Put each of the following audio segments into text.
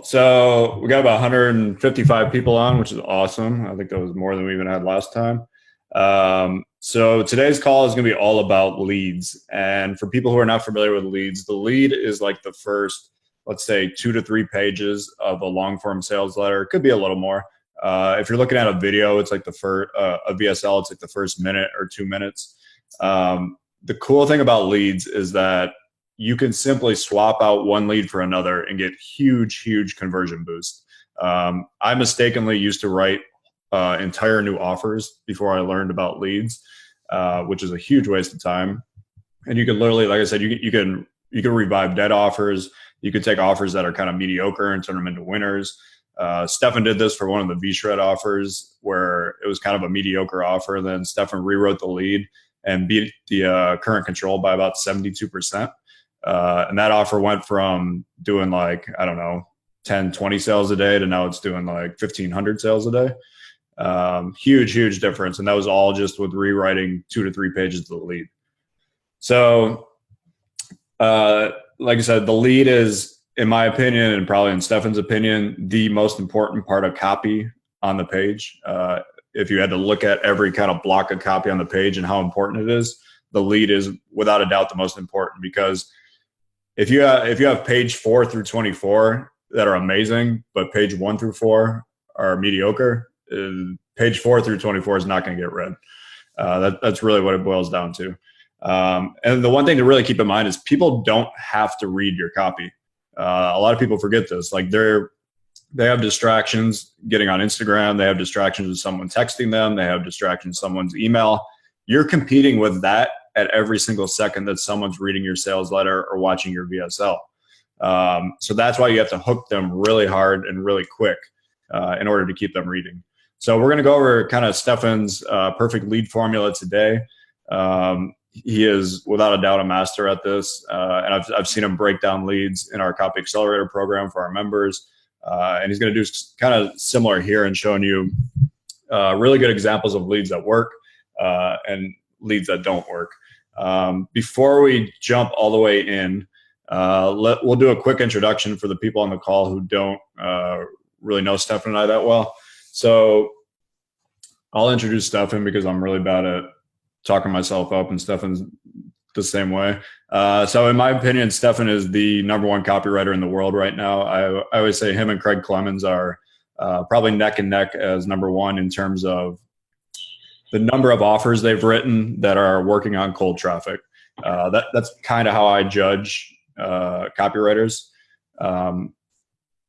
So we got about 155 people on, which is awesome. I think that was more than we even had last time. So today's call is going to be all about leads. And for people who are not familiar with leads, the lead is like the first, let's say, 2 to 3 pages of a long form sales letter. It could be a little more. If you're looking at a video, it's like the first, a VSL, it's like the first minute or 2 minutes. The cool thing about leads is that you can simply swap out one lead for another and get huge conversion boost. I mistakenly used to write entire new offers before I learned about leads, which is a huge waste of time. And you can literally, like I said, you can revive dead offers. You could take offers that are kind of mediocre and turn them into winners. Stefan did this for one of the V-Shred offers where it was kind of a mediocre offer. Then Stefan rewrote the lead and beat the current control by about 72%. And that offer went from doing like, I don't know, 10, 20 sales a day to now it's doing like 1,500 sales a day. Huge difference. And that was all just with rewriting 2 to 3 pages of the lead. So, like I said, the lead is, in my opinion, and probably in Stefan's opinion, the most important part of copy on the page. If you had to look at every kind of block of copy on the page and how important it is, the lead is without a doubt the most important, because if you have page 4 through 24 that are amazing, but page 1 through 4 are mediocre, page 4 through 24 is not going to get read. That's really what it boils down to. And the one thing to really keep in mind is people don't have to read your copy. A lot of people forget this. Like they have distractions getting on Instagram. They have distractions with someone texting them. They have distractions someone's email. You're competing with that at every single second that someone's reading your sales letter or watching your VSL. So that's why you have to hook them really hard and really quick in order to keep them reading. So we're going to go over kind of Stefan's perfect lead formula today. He is without a doubt a master at this. And I've seen him break down leads in our Copy Accelerator program for our members. And he's going to do kind of similar here and showing you really good examples of leads that work and leads that don't work. Before we jump all the way in, we'll do a quick introduction for the people on the call who don't really know Stefan and I that well. So I'll introduce Stefan because I'm really bad at talking myself up, and Stefan's the same way. So in my opinion, Stefan is the #1 copywriter in the world right now. I always say him and Craig Clemens are probably neck and neck as #1 in terms of the number of offers they've written that are working on cold traffic. That's kind of how I judge copywriters.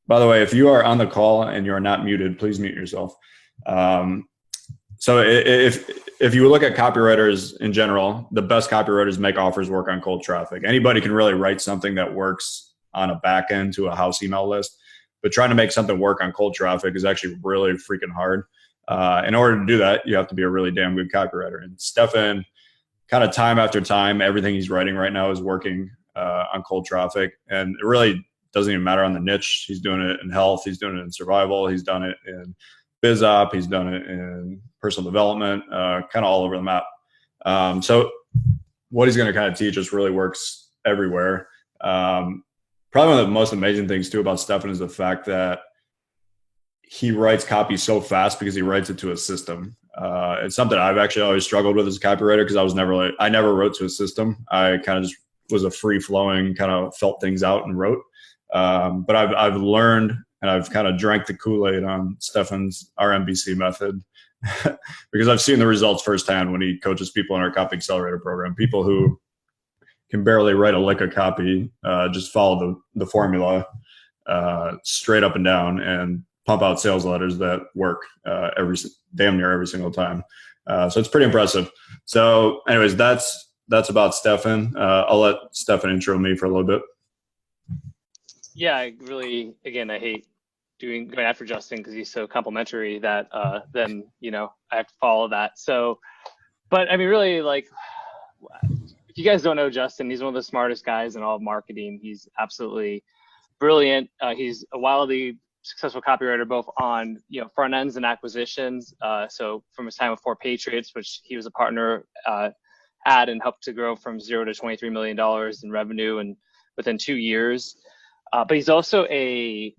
By the way, if you are on the call and you're not muted, please mute yourself. So if you look at copywriters in general, the best copywriters make offers work on cold traffic. Anybody can really write something that works on a back end to a house email list, but trying to make something work on cold traffic is actually really freaking hard. In order to do that, you have to be a really damn good copywriter. And Stefan, kind of time after time, everything he's writing right now is working on cold traffic. And it really doesn't even matter on the niche. He's doing it in health. He's doing it in survival. He's done it in biz op. He's done it in personal development, kind of all over the map. So what he's going to kind of teach us really works everywhere. Probably one of the most amazing things too about Stefan is the fact that he writes copy so fast because he writes it to a system. It's something I've actually always struggled with as a copywriter because I never wrote to a system. I kind of just was a free flowing, kind of felt things out and wrote. But I've learned and I've kind of drank the Kool-Aid on Stefan's RMBC method because I've seen the results firsthand when he coaches people in our Copy Accelerator program. People who can barely write a lick of copy, just follow the formula straight up and down and pump out sales letters that work damn near every single time. So it's pretty impressive. So anyways, that's about Stefan. I'll let Stefan intro me for a little bit. Yeah, I hate going after Justin because he's so complimentary that then, I have to follow that. So, but I mean, really, like, if you guys don't know Justin, he's one of the smartest guys in all of marketing. He's absolutely brilliant. He's a wildly successful copywriter, both on front ends and acquisitions. So from his time with 4 Patriots, which he was a partner at and helped to grow from 0 to $23 million in revenue and within 2 years. But he's also a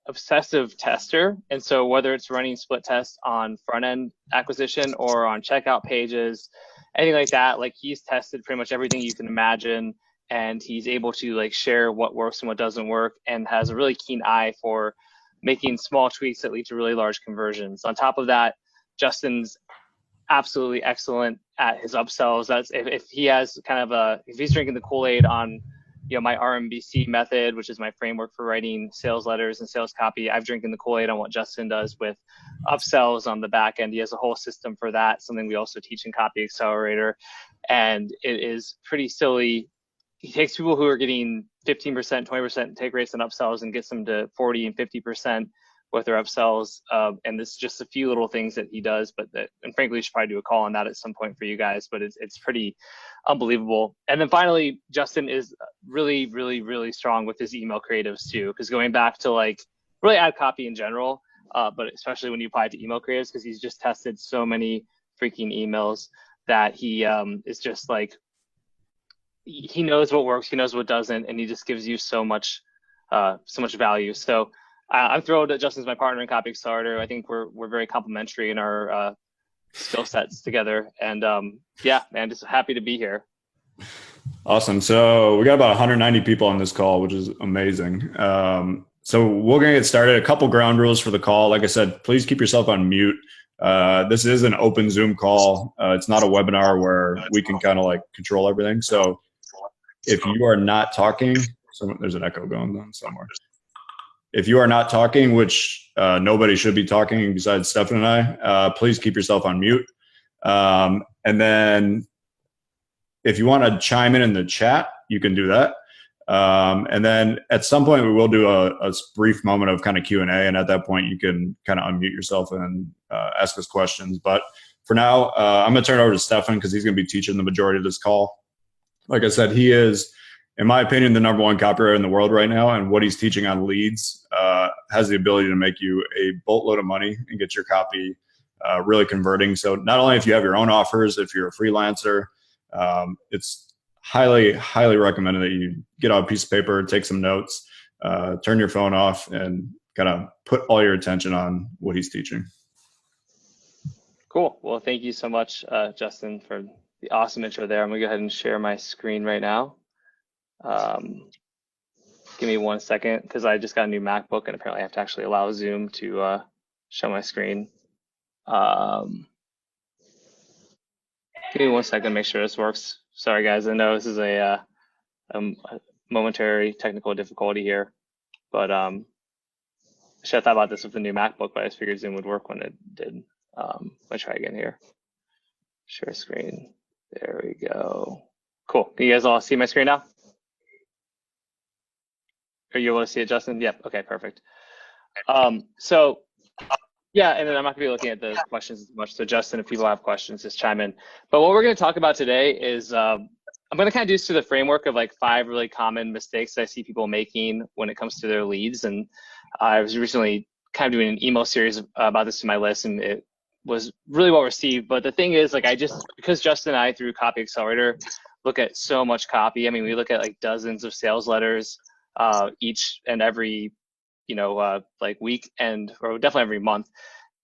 obsessive tester. And so whether it's running split tests on front end acquisition or on checkout pages, anything like that, like he's tested pretty much everything you can imagine. And he's able to like share what works and what doesn't work, and has a really keen eye for making small tweaks that lead to really large conversions. On top of that, Justin's absolutely excellent at his upsells. That's if he has kind of if he's drinking the Kool-Aid on, my RMBC method, which is my framework for writing sales letters and sales copy, I've drinking the Kool-Aid on what Justin does with upsells on the back end. He has a whole system for that, something we also teach in Copy Accelerator. And it is pretty silly. He takes people who are getting 15%, 20% take rates on upsells and gets them to 40 and 50% with their upsells. And this is just a few little things that he does, and frankly, we should probably do a call on that at some point for you guys, but it's pretty unbelievable. And then finally, Justin is really, really, really strong with his email creatives too, because going back to like really ad copy in general, but especially when you apply it to email creatives, because he's just tested so many freaking emails that he is just like, he knows what works, he knows what doesn't, and he just gives you so much value. So I'm thrilled that Justin's my partner in Copy Accelerator. I think we're very complementary in our skill sets together. And yeah, man, just happy to be here. Awesome. So we got about 190 people on this call, which is amazing. So we're going to get started. A couple ground rules for the call. Like I said, please keep yourself on mute. This is an open Zoom call. It's not a webinar where we can kind of like control everything. So if you are not talking, there's an echo going on somewhere. If you are not talking, which nobody should be talking besides Stefan and I, please keep yourself on mute. And then if you want to chime in the chat, you can do that. And then at some point, we will do a brief moment of kind of Q&A. And at that point, you can kind of unmute yourself and ask us questions. But for now, I'm going to turn it over to Stefan because he's going to be teaching the majority of this call. Like I said, he is, in my opinion, the #1 copywriter in the world right now. And what he's teaching on leads has the ability to make you a boatload of money and get your copy really converting. So not only if you have your own offers, if you're a freelancer, it's highly, highly recommended that you get out a piece of paper, take some notes, turn your phone off, and kind of put all your attention on what he's teaching. Cool. Well, thank you so much, Justin, for the awesome intro there. I'm gonna go ahead and share my screen right now. Give me 1 second, because I just got a new MacBook and apparently I have to actually allow Zoom to show my screen. Give me 1 second to make sure this works. Sorry, guys. I know this is a momentary technical difficulty here, but I should have thought about this with the new MacBook, but I just figured Zoom would work when it did. Let me try again here. Share screen. There we go. Cool. Can you guys all see my screen now? Are you able to see it, Justin? Yep. Okay, perfect. So yeah, and then I'm not gonna be looking at the questions as much. So Justin, if people have questions, just chime in. But what we're gonna talk about today is I'm gonna kind of do through the framework of like 5 really common mistakes that I see people making when it comes to their leads. And I was recently kind of doing an email series about this in my list, and it was really well received. But the thing is, like, because Justin and I through Copy Accelerator look at so much copy. I mean, we look at like dozens of sales letters each and every like week, or definitely every month.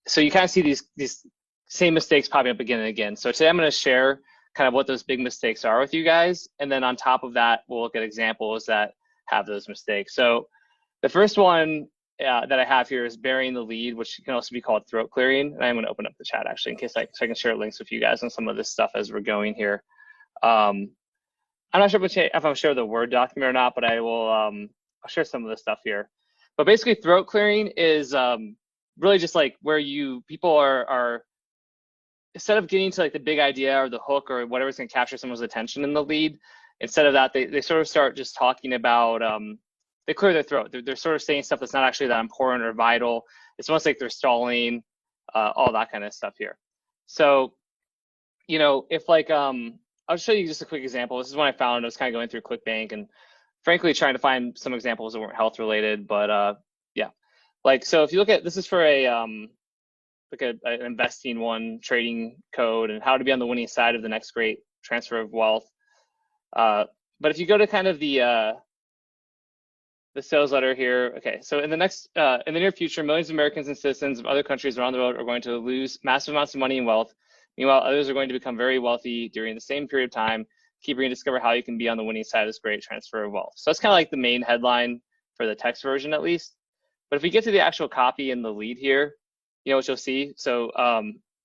So you kind of see these same mistakes popping up again and again. So today I'm going to share kind of what those big mistakes are with you guys. And then on top of that, we'll look at examples that have those mistakes. So the first one that I have here is burying the lead, which can also be called throat clearing. And I'm going to open up the chat actually in case so I can share links with you guys on some of this stuff as we're going here. I'm not sure if I'll share the Word document or not, but I will. I'll share some of this stuff here. But basically, throat clearing is really just like where people are instead of getting to like the big idea or the hook or whatever's going to capture someone's attention in the lead, instead of that, they sort of start just talking about. They clear their throat. They're sort of saying stuff that's not actually that important or vital. It's almost like they're stalling, all that kind of stuff here. So, if like I'll show you just a quick example. This is one I found. I was kind of going through ClickBank and frankly trying to find some examples that weren't health related, but yeah. Like, so if you look at, this is for an investing one, trading code, and how to be on the winning side of the next great transfer of wealth. But if you go to kind of the the sales letter here. Okay, so in the near future, millions of Americans and citizens of other countries around the world are going to lose massive amounts of money and wealth. Meanwhile, others are going to become very wealthy during the same period of time. Keep reading to discover how you can be on the winning side of this great transfer of wealth. So that's kind of like the main headline for the text version, at least. But if we get to the actual copy in the lead here, what you'll see. So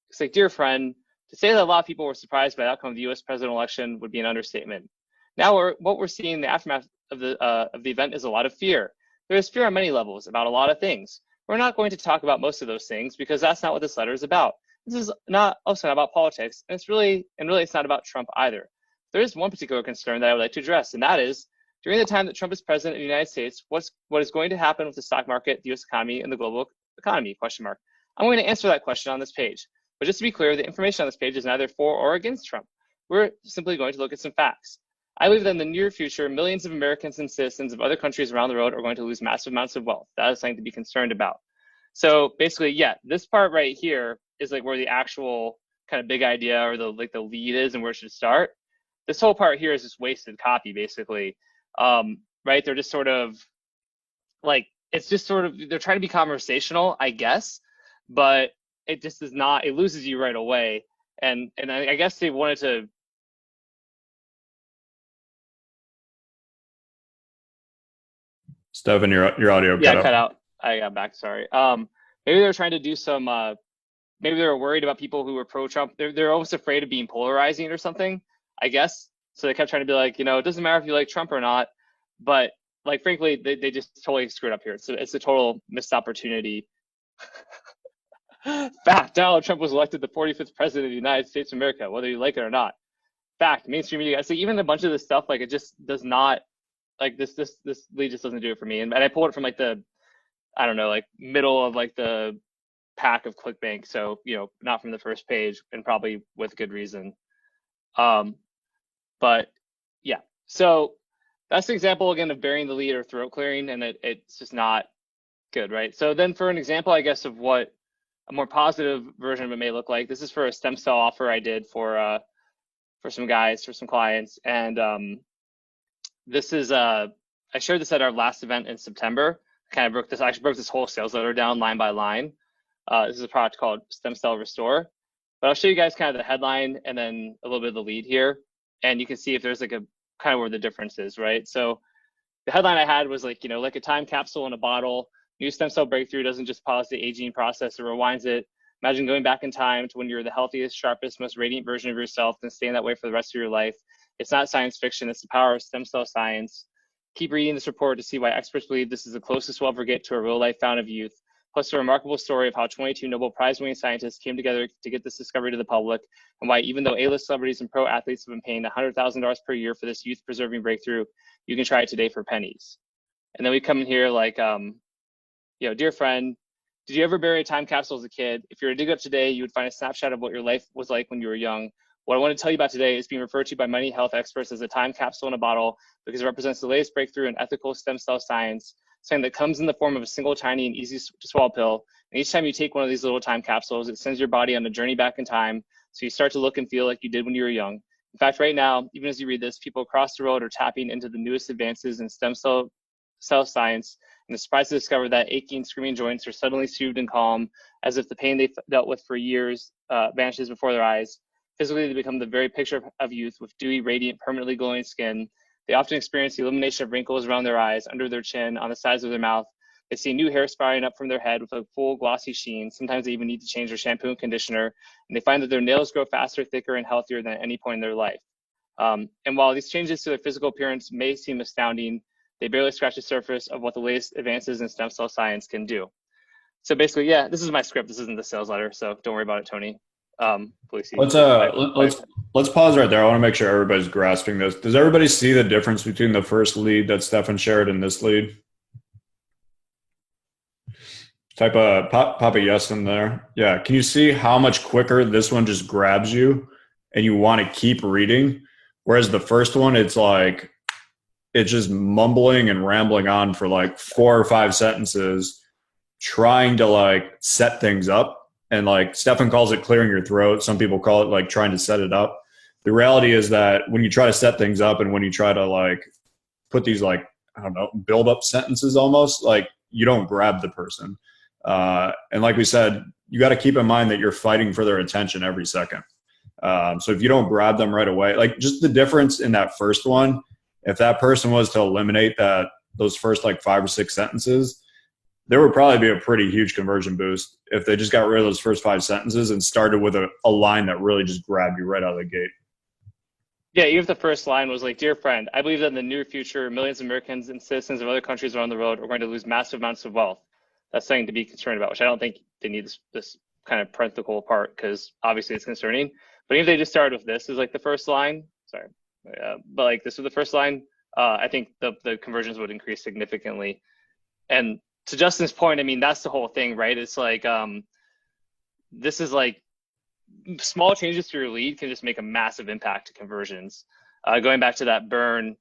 it's like, dear friend, to say that a lot of people were surprised by the outcome of the U.S. presidential election would be an understatement. Now, what we're seeing in the aftermath of the event is a lot of fear. There is fear on many levels about a lot of things. We're not going to talk about most of those things because that's not what this letter is about. This is also not about politics, and it's not about Trump either. There is one particular concern that I would like to address, and that is during the time that Trump is president of the United States, what is going to happen with the stock market, the U.S. economy, and the global economy? ? I'm going to answer that question on this page. But just to be clear, the information on this page is neither for or against Trump. We're simply going to look at some facts. I believe that in the near future, millions of Americans and citizens of other countries around the world are going to lose massive amounts of wealth. That is something to be concerned about. So basically, yeah, this part right here is like where the actual kind of big idea or the lead is and where it should start. This whole part here is just wasted copy, basically. Right? They're just sort of like, they're trying to be conversational, I guess, but it just is not, it loses you right away. And I guess they wanted to. Stefan, your audio cut out. I got back, sorry. Maybe they're trying to do some, maybe they were worried about people who were pro-Trump. They're almost afraid of being polarizing or something, I guess. So they kept trying to be like, it doesn't matter if you like Trump or not. But like, frankly, they just totally screwed up here. It's a total missed opportunity. Fact, Donald Trump was elected the 45th president of the United States of America, whether you like it or not. Fact, mainstream media. So even a bunch of this stuff, like it just does not, like this lead just doesn't do it for me. And I pulled it from like the, I don't know, like middle of like the pack of ClickBank. So, not from the first page, and probably with good reason. But yeah, so that's an example again of burying the lead or throat clearing, and it's just not good, right? So then for an example, I guess, of what a more positive version of it may look like, this is for a stem cell offer I did for some guys, for some clients. And this is, I shared this at our last event in September. I broke this whole sales letter down line by line. This is a product called Stem Cell Restore. But I'll show you guys kind of the headline and then a little bit of the lead here. And you can see if there's like a kind of where the difference is, right? So the headline I had was like, like a time capsule in a bottle. New stem cell breakthrough doesn't just pause the aging process, it rewinds it. Imagine going back in time to when you're the healthiest, sharpest, most radiant version of yourself and staying that way for the rest of your life. It's not science fiction, it's the power of stem cell science. Keep reading this report to see why experts believe this is the closest we'll ever get to a real life fountain of youth, plus a remarkable story of how 22 Nobel Prize-winning scientists came together to get this discovery to the public, and why even though A-list celebrities and pro athletes have been paying $100,000 per year for this youth-preserving breakthrough, you can try it today for pennies. And then we come in here like, dear friend, did you ever bury a time capsule as a kid? If you were to dig up today, you would find a snapshot of what your life was like when you were young. What I want to tell you about today is being referred to by many health experts as a time capsule in a bottle because it represents the latest breakthrough in ethical stem cell science, something that comes in the form of a single tiny and easy to swallow pill. And each time you take one of these little time capsules, it sends your body on a journey back in time, so you start to look and feel like you did when you were young. In fact, right now, even as you read this, people across the world are tapping into the newest advances in stem cell science, and they're surprised to discover that aching, screaming joints are suddenly soothed and calm, as if the pain they've dealt with for years vanishes before their eyes. Physically, they become the very picture of youth with dewy, radiant, permanently glowing skin. They often experience the elimination of wrinkles around their eyes, under their chin, on the sides of their mouth. They see new hair sprouting up from their head with a full, glossy sheen. Sometimes they even need to change their shampoo and conditioner. And they find that their nails grow faster, thicker, and healthier than at any point in their life. And while these changes to their physical appearance may seem astounding, they barely scratch the surface of what the latest advances in stem cell science can do. So basically, yeah, this is my script. This isn't the sales letter, so don't worry about it, Tony. Please see. Let's pause right there. I want to make sure everybody's grasping this. Does everybody see the difference between the first lead that Stefan shared and this lead? Type a pop a yes in there. Yeah. Can you see how much quicker this one just grabs you and you want to keep reading? Whereas the first one, it's like, it's just mumbling and rambling on for like 4 or 5 sentences, trying to like set things up. And like Stefan calls it clearing your throat. Some people call it like trying to set it up. The reality is that when you try to set things up and when you try to like put these like I don't know, build up sentences almost. Like you don't grab the person. And like we said, you got to keep in mind that you're fighting for their attention every second. So if you don't grab them right away, like just the difference in that first one, if that person was to eliminate those first like 5 or 6 sentences, there would probably be a pretty huge conversion boost if they just got rid of those first 5 sentences and started with a line that really just grabbed you right out of the gate. Yeah, even if the first line was like, "Dear friend, I believe that in the near future, millions of Americans and citizens of other countries around the world are going to lose massive amounts of wealth." That's something to be concerned about, which I don't think they need this kind of parenthetical part because obviously it's concerning. But even if they just started with this as like the first line, sorry, but like this was the first line, I think the conversions would increase significantly. And to Justin's point, I mean, that's the whole thing, right? It's like, this is like small changes to your lead can just make a massive impact to conversions. Going back to that burn,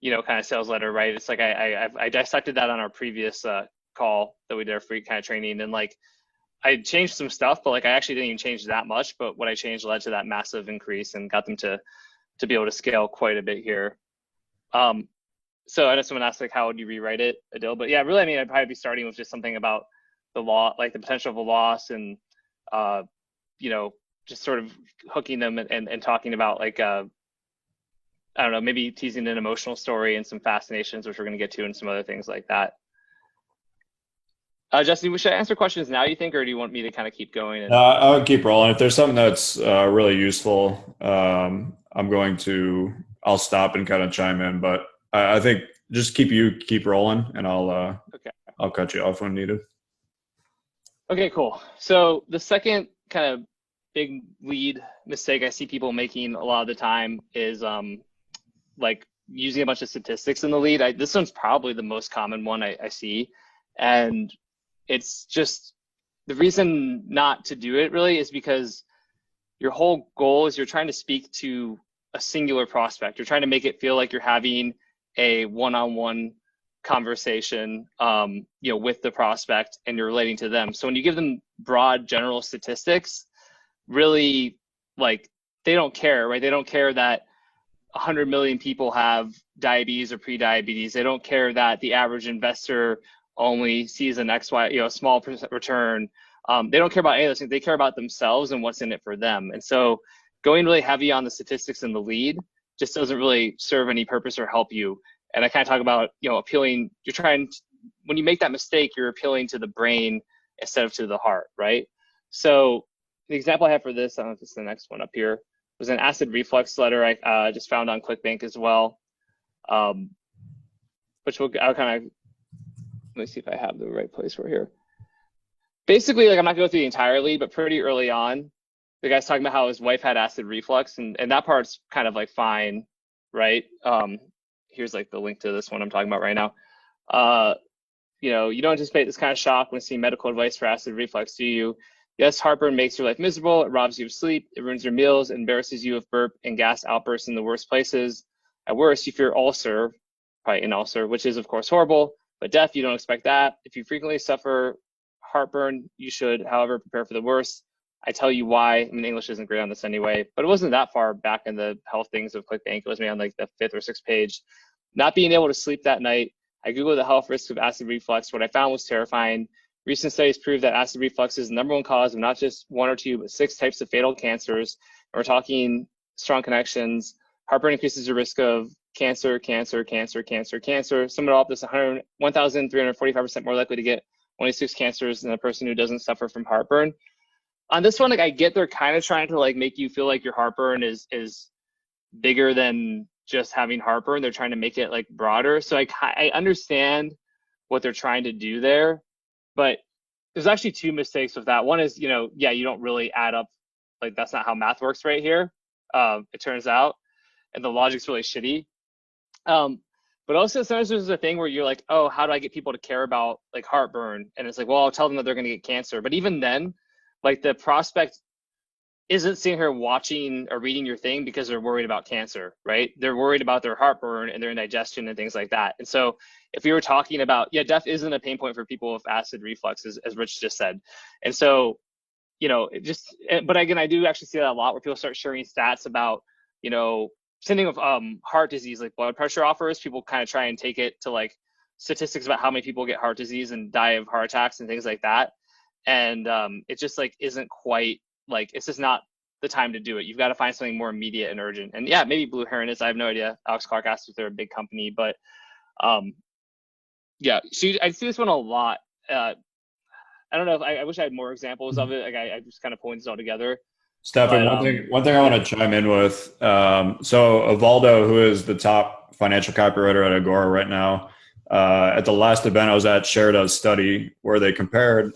kind of sales letter, right? It's like I dissected that on our previous call that we did our free kind of training, and like I changed some stuff, but like I actually didn't even change that much. But what I changed led to that massive increase and got them to be able to scale quite a bit here. So I know someone asked like, how would you rewrite it, Adil? But yeah, really, I mean, I'd probably be starting with just something about the law, like the potential of a loss, and just sort of hooking them and talking about like I don't know, maybe teasing an emotional story and some fascinations, which we're going to get to, and some other things like that. Justin, should I answer questions now, you think, or do you want me to kind of keep going? I would keep rolling. If there's something that's really useful, I'll stop and kind of chime in. But I think just keep rolling, and I'll cut you off when needed. Okay, cool. So the second kind of big lead mistake I see people making a lot of the time is like using a bunch of statistics in the lead. This one's probably the most common one I see. And it's just the reason not to do it really is because your whole goal is you're trying to speak to a singular prospect. You're trying to make it feel like you're having a one-on-one conversation with the prospect, and you're relating to them. So when you give them broad general statistics, really, like, they don't care, right? They don't care that 100 million people have diabetes or pre-diabetes. They don't care that the average investor only sees an XY, a small percent return. They don't care about any of those things. They care about themselves and what's in it for them. And so going really heavy on the statistics in the lead just doesn't really serve any purpose or help you. And I kind of talk about, appealing, when you make that mistake, you're appealing to the brain instead of to the heart, right? So the example I have for this, I don't know if it's the next one up here, was an acid reflux letter I just found on ClickBank as well, which I'll kind of, let me see if I have the right place for here. Basically, like, I'm not going to go through the entire lead, but pretty early on, the guy's talking about how his wife had acid reflux, and that part's kind of like fine, right? Here's like the link to this one I'm talking about right now. You don't anticipate this kind of shock when seeing medical advice for acid reflux, do you? Yes, heartburn makes your life miserable. It robs you of sleep. It ruins your meals. It embarrasses you with burp and gas outbursts in the worst places. At worst, you fear ulcer, probably an ulcer, which is of course horrible. But death, you don't expect that. If you frequently suffer heartburn, you should, however, prepare for the worst. I tell you why. I mean, English isn't great on this anyway, but it wasn't that far back in the health things of ClickBank. It was maybe on like the 5th or 6th page. Not being able to sleep that night. I Googled the health risks of acid reflux. What I found was terrifying. Recent studies prove that acid reflux is the #1 cause of not just 1 or 2, but 6 types of fatal cancers. And we're talking strong connections. Heartburn increases your risk of cancer, cancer, cancer, cancer, cancer. Sum it all up, this 1,345% more likely to get 26 cancers than a person who doesn't suffer from heartburn. On this one, like, I get they're kind of trying to like make you feel like your heartburn is bigger than just having heartburn. They're trying to make it like broader. So I understand what they're trying to do there, but there's actually 2 mistakes with that. One is, you don't really add up, like, that's not how math works right here. It turns out, and the logic's really shitty. But also sometimes there's a thing where you're like, oh, how do I get people to care about like heartburn? And it's like, well, I'll tell them that they're going to get cancer. But even then, like, the prospect isn't sitting here watching or reading your thing because they're worried about cancer, right? They're worried about their heartburn and their indigestion and things like that. And so if we were talking about, death isn't a pain point for people with acid reflux, as Rich just said. And so, but again, I do actually see that a lot where people start sharing stats about, sending of heart disease, like blood pressure offers, people kind of try and take it to like statistics about how many people get heart disease and die of heart attacks and things like that. And it just like isn't quite like, it's just not the time to do it. You've got to find something more immediate and urgent. And yeah, maybe Blue Heron is, I have no idea. Alex Clark asked if they're a big company, but yeah, I see this one a lot. I don't know if I wish I had more examples of it. Like I just kind of pulling this all together. Stefan, But one thing I want to chime in with. So Evaldo, who is the top financial copywriter at Agora right now, at the last event I was at, shared a study where they compared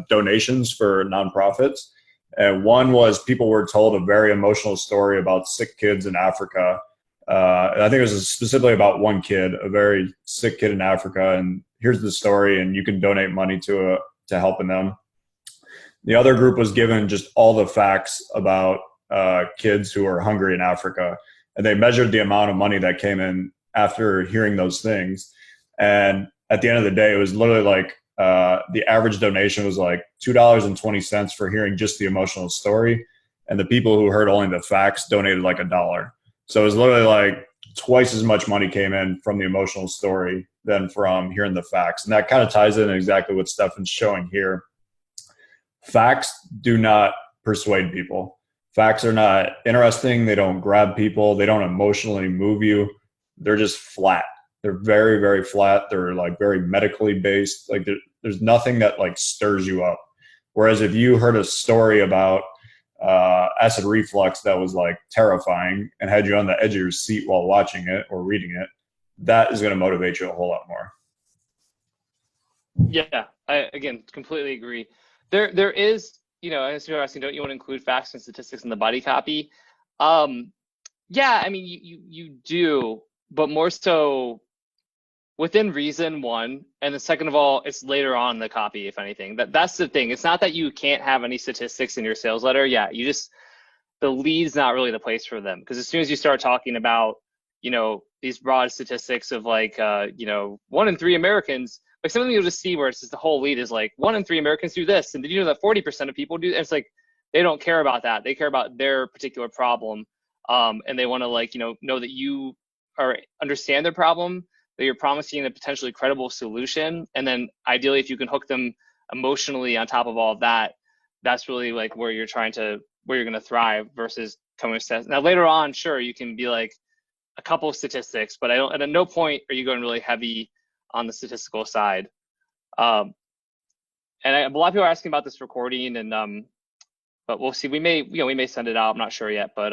donations for nonprofits. And one was people were told a very emotional story about sick kids in Africa. I think it was specifically about one kid, a very sick kid in Africa. And here's the story, and you can donate money to helping them. The other group was given just all the facts about kids who are hungry in Africa. And they measured the amount of money that came in after hearing those things. And at the end of the day, it was literally like the average donation was like $2.20 for hearing just the emotional story. And the people who heard only the facts donated like $1. So it was literally like twice as much money came in from the emotional story than from hearing the facts. And that kind of ties in exactly what Stefan's showing here. Facts do not persuade people. Facts are not interesting. They don't grab people. They don't emotionally move you. They're just flat. They're very, very flat. They're like very medically based. Like there's nothing that like stirs you up. Whereas if you heard a story about acid reflux that was like terrifying and had you on the edge of your seat while watching it or reading it, that is going to motivate you a whole lot more. yeah, I again completely agree. There is, as you're asking, don't you want to include facts and statistics in the body copy? Yeah, I mean you do, but more so within reason, one, and then second of all, it's later on in the copy, if anything. That's the thing. It's not that you can't have any statistics in your sales letter. Yeah, the lead's not really the place for them, because as soon as you start talking about, these broad statistics of like, 1 in 3 Americans, like something you'll just see where it's just the whole lead is like 1 in 3 Americans do this, and did you know that 40% of people do? And it's like they don't care about that. They care about their particular problem, and they want to like know that you understand their problem, that you're promising a potentially credible solution, and then ideally if you can hook them emotionally on top of all of that, that's really like where you're going to thrive versus coming with stats. Now later on, sure, you can be like a couple of statistics, but at no point are you going really heavy on the statistical side. And a lot of people are asking about this recording, and but we'll see. We may send it out. I'm not sure yet, but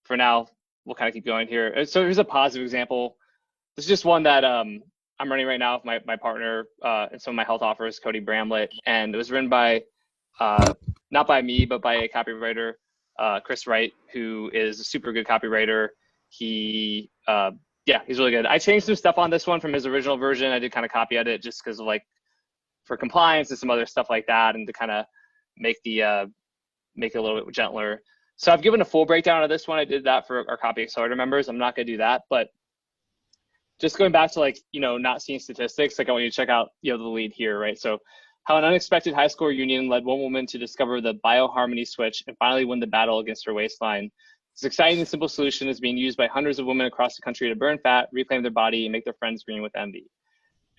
for now we'll kind of keep going here. So here's a positive example. This is just one that I'm running right now with my partner and some of my health offers, Cody Bramlett, and it was written by not by me, but by a copywriter, Chris Wright, who is a super good copywriter. He's really good. I changed some stuff on this one from his original version. I did kind of copy edit just because of like for compliance and some other stuff like that, and to kind of make it a little bit gentler. So I've given a full breakdown of this one. I did that for our Copy Accelerator members. I'm not going to do that, but just going back to like, not seeing statistics, like I want you to check out, the lead here, right? So how an unexpected high school reunion led one woman to discover the bioharmony switch and finally win the battle against her waistline. This exciting and simple solution is being used by hundreds of women across the country to burn fat, reclaim their body, and make their friends green with envy.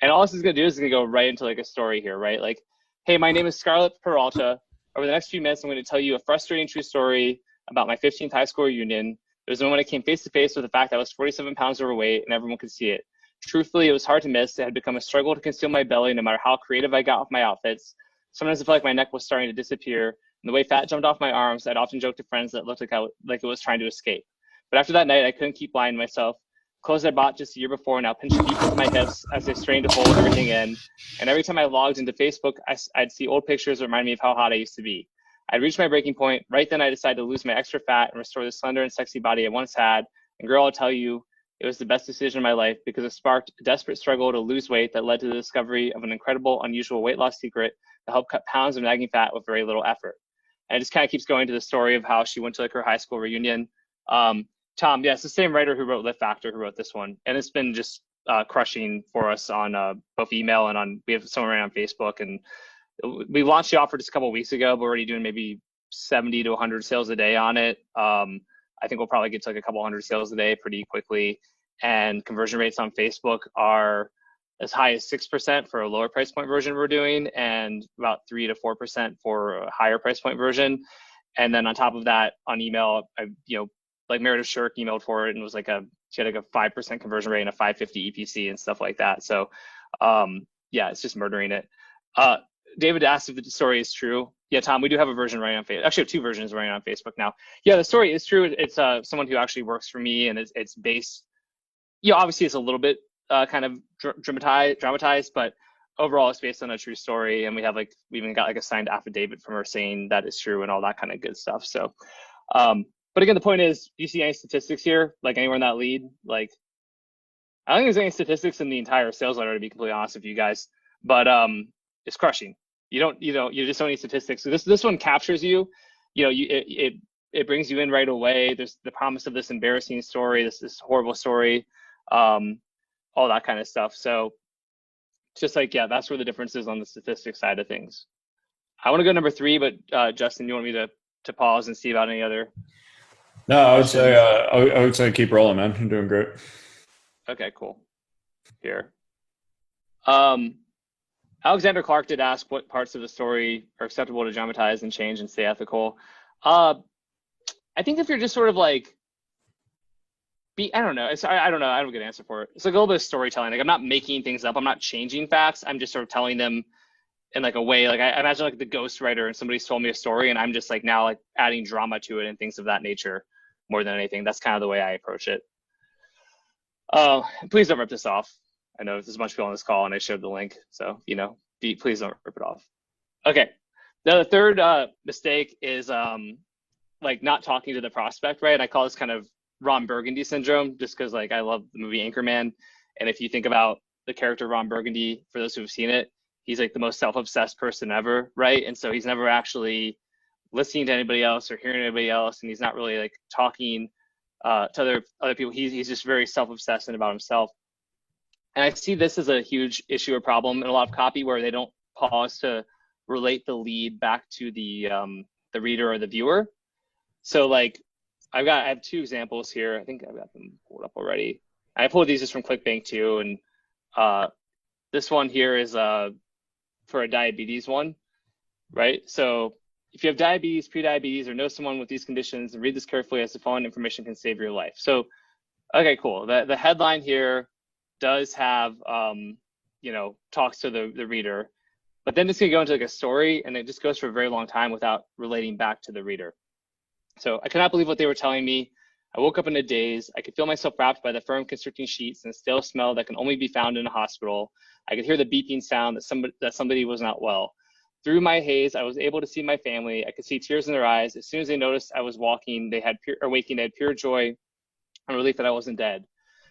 And all this is going to do is going to go right into like a story here, right? Like, hey, my name is Scarlett Peralta. Over the next few minutes, I'm going to tell you a frustrating true story about my 15th high school reunion. There was a moment I came face to face with the fact that I was 47 pounds overweight and everyone could see it. Truthfully, it was hard to miss. It had become a struggle to conceal my belly no matter how creative I got with my outfits. Sometimes I felt like my neck was starting to disappear, and the way fat jumped off my arms, I'd often joke to friends that it looked like it was trying to escape. But after that night, I couldn't keep lying to myself. Clothes I bought just a year before now pinched deep into my hips as they strained to hold everything in. And every time I logged into Facebook, I'd see old pictures that remind me of how hot I used to be. I'd reached my breaking point. Right then, I decided to lose my extra fat and restore the slender and sexy body I once had. And girl, I'll tell you, it was the best decision of my life because it sparked a desperate struggle to lose weight that led to the discovery of an incredible, unusual weight loss secret that helped cut pounds of nagging fat with very little effort. And it just kind of keeps going to the story of how she went to like her high school reunion. Tom, yeah, it's the same writer who wrote Lift Factor who wrote this one. And it's been just crushing for us on both email and we have someone right on Facebook. And we launched the offer just a couple of weeks ago, but we're already doing maybe 70 to 100 sales a day on it. I think we'll probably get to like a couple hundred sales a day pretty quickly. And conversion rates on Facebook are as high as 6% for a lower price point version we're doing, and about 3 to 4% for a higher price point version. And then on top of that, on email, like Meredith Shirk emailed for it and was she had like a 5% conversion rate and a 550 EPC and stuff like that. So yeah, it's just murdering it. David asked if the story is true. Yeah, Tom, we do have a version running on Facebook. Actually, I have 2 versions running on Facebook now. Yeah, the story is true. It's someone who actually works for me, and it's based, obviously it's a little bit kind of dramatized, but overall it's based on a true story. And we even got like a signed affidavit from her saying that is true and all that kind of good stuff. So, but again, the point is, do you see any statistics here? Like anywhere in that lead? Like, I don't think there's any statistics in the entire sales letter, to be completely honest with you guys, but it's crushing. You just don't need statistics. So this one captures you. It brings you in right away. There's the promise of this embarrassing story, this horrible story, all that kind of stuff. So just like, yeah, that's where the difference is on the statistics side of things. I want to go number 3, but Justin, you want me to pause and see about any other? No, I would say keep rolling, man. You're doing great. Okay, cool. Here. Alexander Clark did ask what parts of the story are acceptable to dramatize and change and stay ethical. I think if you're just sort of like, I don't know. I don't know. I don't get an answer for it. It's like a little bit of storytelling. Like I'm not making things up. I'm not changing facts. I'm just sort of telling them in like a way, like I imagine like the ghostwriter and somebody's told me a story and I'm just like now like adding drama to it and things of that nature more than anything. That's kind of the way I approach it. Please don't rip this off. I know there's a bunch of people on this call and I showed the link. So, please don't rip it off. Okay. Now the third mistake is like not talking to the prospect, right? I call this kind of Ron Burgundy syndrome, just because like I love the movie Anchorman. And if you think about the character Ron Burgundy, for those who've seen it, he's like the most self-obsessed person ever, right? And so he's never actually listening to anybody else or hearing anybody else, and he's not really like talking to other people. He's just very self-obsessed and about himself. And I see this as a huge issue or problem in a lot of copy where they don't pause to relate the lead back to the reader or the viewer. So like I have 2 examples here. I think I've got them pulled up already. I pulled these just from ClickBank too, and this one here is for a diabetes one, right? So if you have diabetes, pre-diabetes, or know someone with these conditions, and read this carefully as the following information can save your life. So, okay, cool. The headline here does have, talks to the reader, but then it's gonna go into like a story and it just goes for a very long time without relating back to the reader. So I cannot believe what they were telling me. I woke up in a daze. I could feel myself wrapped by the firm constricting sheets and the stale smell that can only be found in a hospital. I could hear the beeping sound that somebody was not well. Through my haze, I was able to see my family. I could see tears in their eyes. As soon as they noticed I was waking, they had pure joy and relief that I wasn't dead.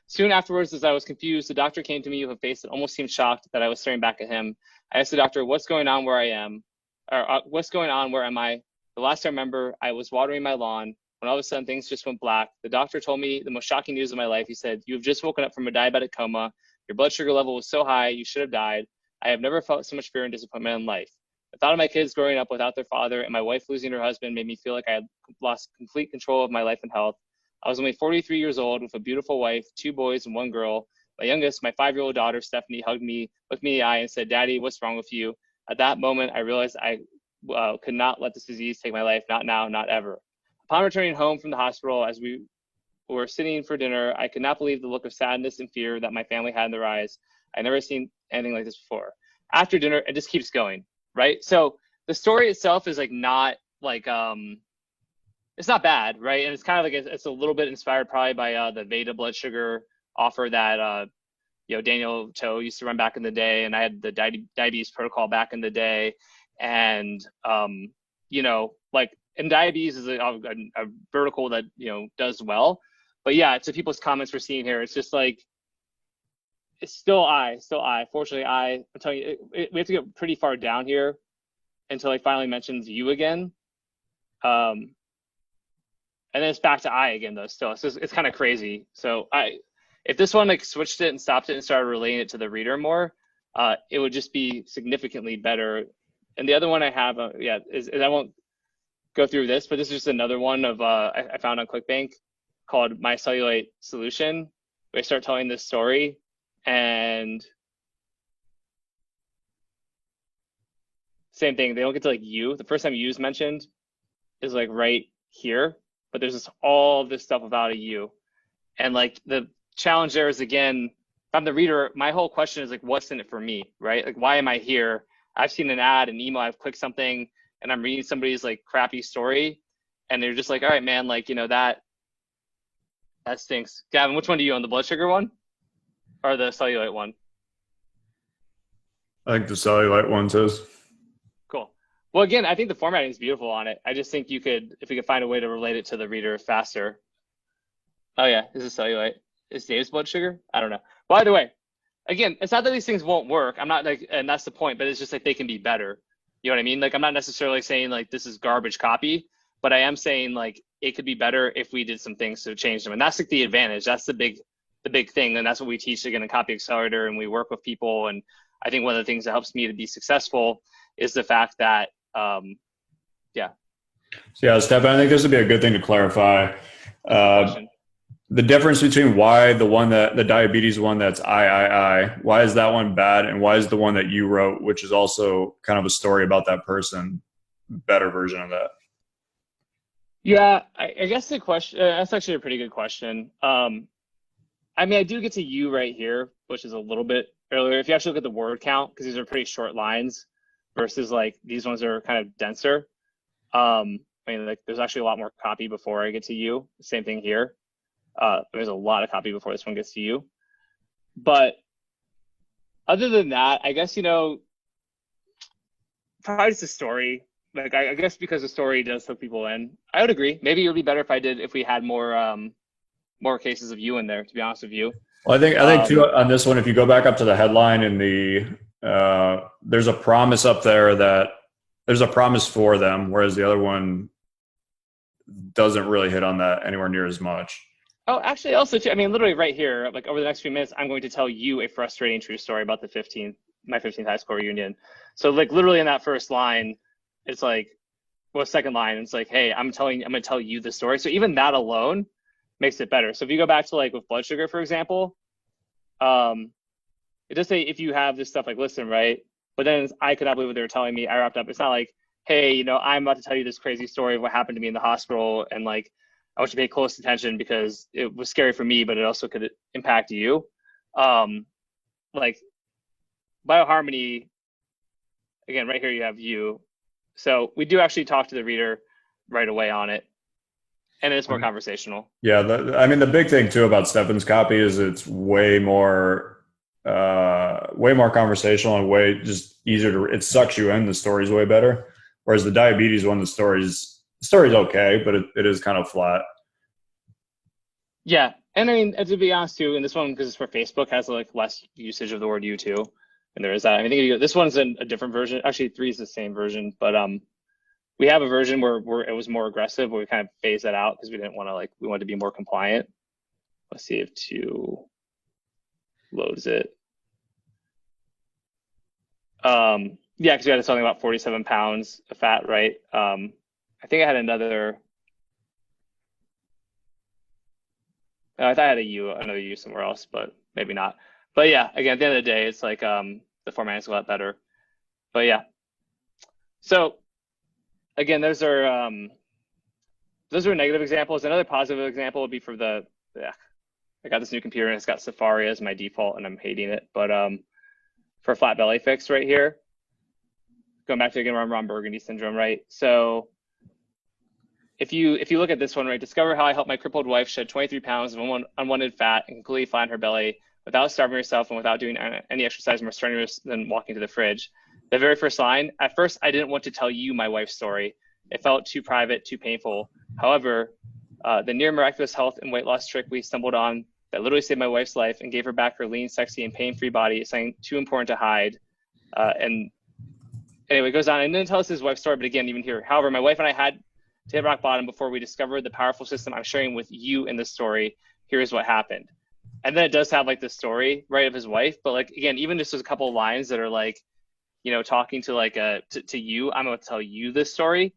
Soon afterwards, as I was confused, the doctor came to me with a face that almost seemed shocked that I was staring back at him. I asked the doctor, what's going on where I am? Or what's going on, where am I? The last I remember, I was watering my lawn when all of a sudden things just went black. The doctor told me the most shocking news of my life. He said, you have just woken up from a diabetic coma. Your blood sugar level was so high, you should have died. I have never felt so much fear and disappointment in life. The thought of my kids growing up without their father and my wife losing her husband made me feel like I had lost complete control of my life and health. I was only 43 years old with a beautiful wife, 2 boys and 1 girl. My youngest, my 5-year-old daughter, Stephanie, hugged me, looked me in the eye and said, Daddy, what's wrong with you? At that moment, I realized I could not let this disease take my life, not now, not ever. Upon returning home from the hospital, as we were sitting for dinner, I could not believe the look of sadness and fear that my family had in their eyes. I'd never seen anything like this before. After dinner, it just keeps going, right? So the story itself is like not like, it's not bad, right? And it's kind of like, it's a little bit inspired probably by the Veda blood sugar offer that, Daniel Toe used to run back in the day. And I had the diabetes protocol back in the day. And, like, and diabetes is a vertical that, does well. But yeah, to people's comments we're seeing here, it's just like, it's still I. Fortunately, I'm telling you, we have to get pretty far down here until he finally mentions you again. And then it's back to I again, though, still. It's kind of crazy. So if this one like switched it and stopped it and started relating it to the reader more, it would just be significantly better. And the other one I have, is I won't go through this, but this is just another one of I found on ClickBank called My Cellulite Solution, where I start telling this story, and same thing. They don't get to like you. The first time you is mentioned is like right here, but there's this all this stuff about a you. And like the challenge there is, again, if I'm the reader, my whole question is like, what's in it for me, right? Like, why am I here? I've seen an ad, an email, I've clicked something, and I'm reading somebody's like crappy story, and they're just like, all right, man, like, you know, that stinks. Gavin, which one do you own, the blood sugar one or the cellulite one? I think the cellulite one says. Cool. Well, again, I think the formatting is beautiful on it. I just think you could, if we could find a way to relate it to the reader faster. Oh yeah, this is cellulite. Is Dave's blood sugar? I don't know. By the way, again, it's not that these things won't work. I'm not like, and that's the point, but it's just like they can be better. You know what I mean? Like, I'm not necessarily saying like this is garbage copy, but I am saying like it could be better if we did some things to change them. And that's like the advantage. That's the big thing. And that's what we teach again in Copy Accelerator, and we work with people. And I think one of the things that helps me to be successful is the fact that, yeah. Yeah, Steph, I think this would be a good thing to clarify. The difference between why the diabetes one that's I, why is that one bad, and why is the one that you wrote, which is also kind of a story about that person, better version of that? Yeah, I guess the question, that's actually a pretty good question. I mean, I do get to you right here, which is a little bit earlier. If you actually look at the word count, because these are pretty short lines versus like these ones are kind of denser. I mean, like there's actually a lot more copy before I get to you. Same thing here. There's a lot of copy before this one gets to you. But other than that, I guess, you know, probably just a story. Like, I guess because the story does hook people in. I would agree. Maybe it would be better if we had more cases of you in there, to be honest with you. Well, I think too, on this one, if you go back up to the headline in the, there's a promise up there that there's a promise for them, whereas the other one doesn't really hit on that anywhere near as much. Oh, actually, also, too, I mean, literally right here, like over the next few minutes, I'm going to tell you a frustrating true story about my 15th high school reunion. So like literally in that first line, it's like, well, second line, it's like, hey, I'm going to tell you the story. So even that alone makes it better. So if you go back to like with blood sugar, for example, it does say if you have this stuff like listen, right? But then I could not believe what they were telling me. I wrapped up. It's not like, hey, you know, I'm about to tell you this crazy story of what happened to me in the hospital, and like, I want you to pay close attention because it was scary for me, but it also could impact you. Like bioharmony, again, right here you have you. So we do actually talk to the reader right away on it, and it's more conversational. Yeah, I mean, the big thing too about Stefan's copy is it's way more conversational and way just easier to. It sucks you in. The story's way better, whereas the diabetes one, the story's okay, but it is kind of flat. Yeah, and I mean, to be honest too, and this one, because it's for Facebook, has like less usage of the word you too, and there is that. I mean, this one's in a different version. Actually, 3 is the same version, but we have a version where it was more aggressive, where we kind of phased that out because we didn't want to we wanted to be more compliant. Let's see if 2 loads it. Yeah, because we had something about 47 pounds of fat, right? I think I had another. I thought I had another U somewhere else, but maybe not. But yeah, again, at the end of the day, it's like the formatting is a lot better. But yeah. So again, those are negative examples. Another positive example would be for I got this new computer and it's got Safari as my default, and I'm hating it. But for flat belly fix right here, going back to again Ron Burgundy syndrome, right? So if you look at this one, right, discover how I helped my crippled wife shed 23 pounds of unwanted fat and completely flatten her belly without starving herself and without doing any exercise more strenuous than walking to the fridge. The very first line, at first I didn't want to tell you my wife's story. It felt too private, too painful. However, the near miraculous health and weight loss trick we stumbled on that literally saved my wife's life and gave her back her lean, sexy, and pain-free body is something too important to hide. And anyway, it goes on and then tells his wife's story, but again, even here, however, my wife and I had to hit rock bottom before we discovered the powerful system I'm sharing with you in this story. Here's what happened. And then it does have like the story, right, of his wife. But like, again, even just a couple of lines that are like, you know, talking to like to you, I'm going to tell you this story.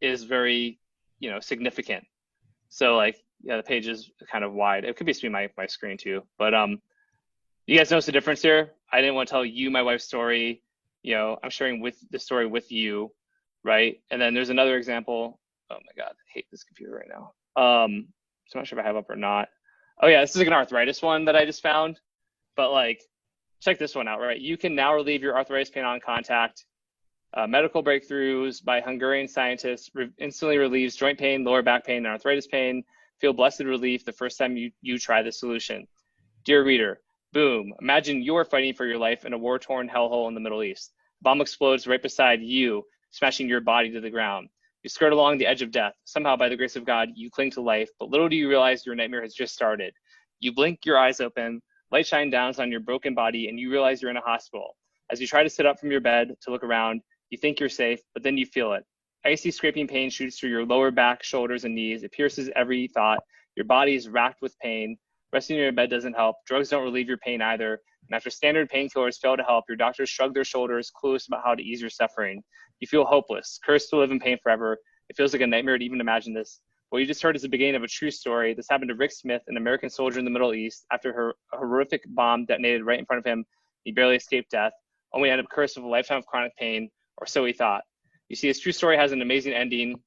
is very, significant. So like, yeah, the page is kind of wide. It could be my screen too, but you guys notice the difference here? I didn't want to tell you my wife's story. I'm sharing the story with you, right? And then there's another example. Oh my God, I hate this computer right now. So I'm not sure if I have up or not. Oh yeah, this is like an arthritis one that I just found. But like, check this one out, right? You can now relieve your arthritis pain on contact. Medical breakthroughs by Hungarian scientists instantly relieves joint pain, lower back pain, and arthritis pain. Feel blessed relief the first time you try the solution. Dear reader, boom, imagine you're fighting for your life in a war-torn hellhole in the Middle East. Bomb explodes right beside you, smashing your body to the ground. You skirt along the edge of death. Somehow, by the grace of God, you cling to life, but little do you realize your nightmare has just started. You blink your eyes open, light shine downs on your broken body, and you realize you're in a hospital. As you try to sit up from your bed to look around, you think you're safe, but then you feel it. Icy scraping pain shoots through your lower back, shoulders, and knees. It pierces every thought. Your body is racked with pain. Resting in your bed doesn't help. Drugs don't relieve your pain either. And after standard painkillers fail to help, your doctors shrug their shoulders, clueless about how to ease your suffering. You feel hopeless, cursed to live in pain forever. It feels like a nightmare to even imagine this. What you just heard is the beginning of a true story. This happened to Rick Smith, an American soldier in the Middle East. After a horrific bomb detonated right in front of him, he barely escaped death, only ended up cursed with a lifetime of chronic pain, or so he thought. You see, his true story has an amazing ending.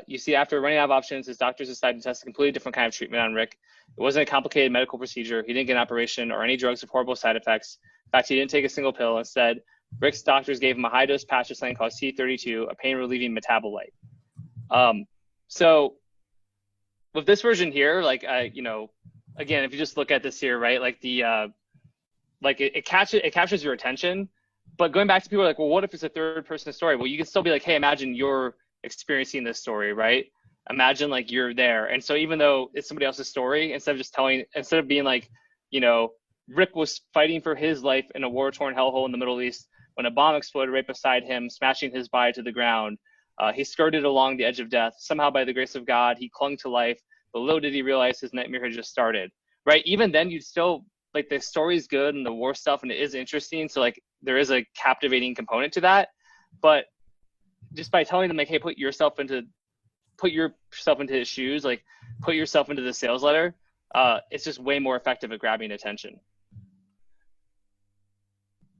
You see, after running out of options, his doctors decided to test a completely different kind of treatment on Rick. It wasn't a complicated medical procedure. He didn't get an operation or any drugs with horrible side effects. In fact, he didn't take a single pill. Instead, Rick's doctors gave him a high-dose patch of something called C32, a pain-relieving metabolite. So with this version here, like, again, if you just look at this here, right, like it captures your attention. But going back to people like, well, what if it's a third-person story? Well, you can still be like, hey, imagine you're experiencing this story, right? Imagine like you're there. And so even though it's somebody else's story, instead of being like, Rick was fighting for his life in a war-torn hellhole in the Middle East when a bomb exploded right beside him, smashing his body to the ground. He skirted along the edge of death. Somehow, by the grace of God, he clung to life. But little did he realize his nightmare had just started, right? Even then, you'd still, like, the story's good and the war stuff, and it is interesting. So, like, there is a captivating component to that. But just by telling them, like, hey, put yourself into his shoes, like, put yourself into the sales letter, it's just way more effective at grabbing attention.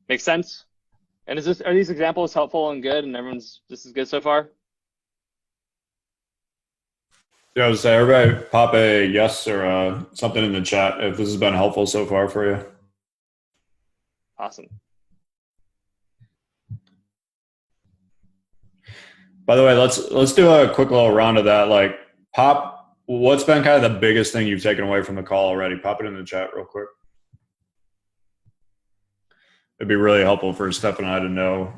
Make sense? And are these examples helpful and good, and this is good so far? Yeah, I would say everybody pop a yes or something in the chat if this has been helpful so far for you. Awesome. By the way, let's do a quick little round of that. Like, what's been kind of the biggest thing you've taken away from the call already? Pop it in the chat real quick. It'd be really helpful for Steph and I to know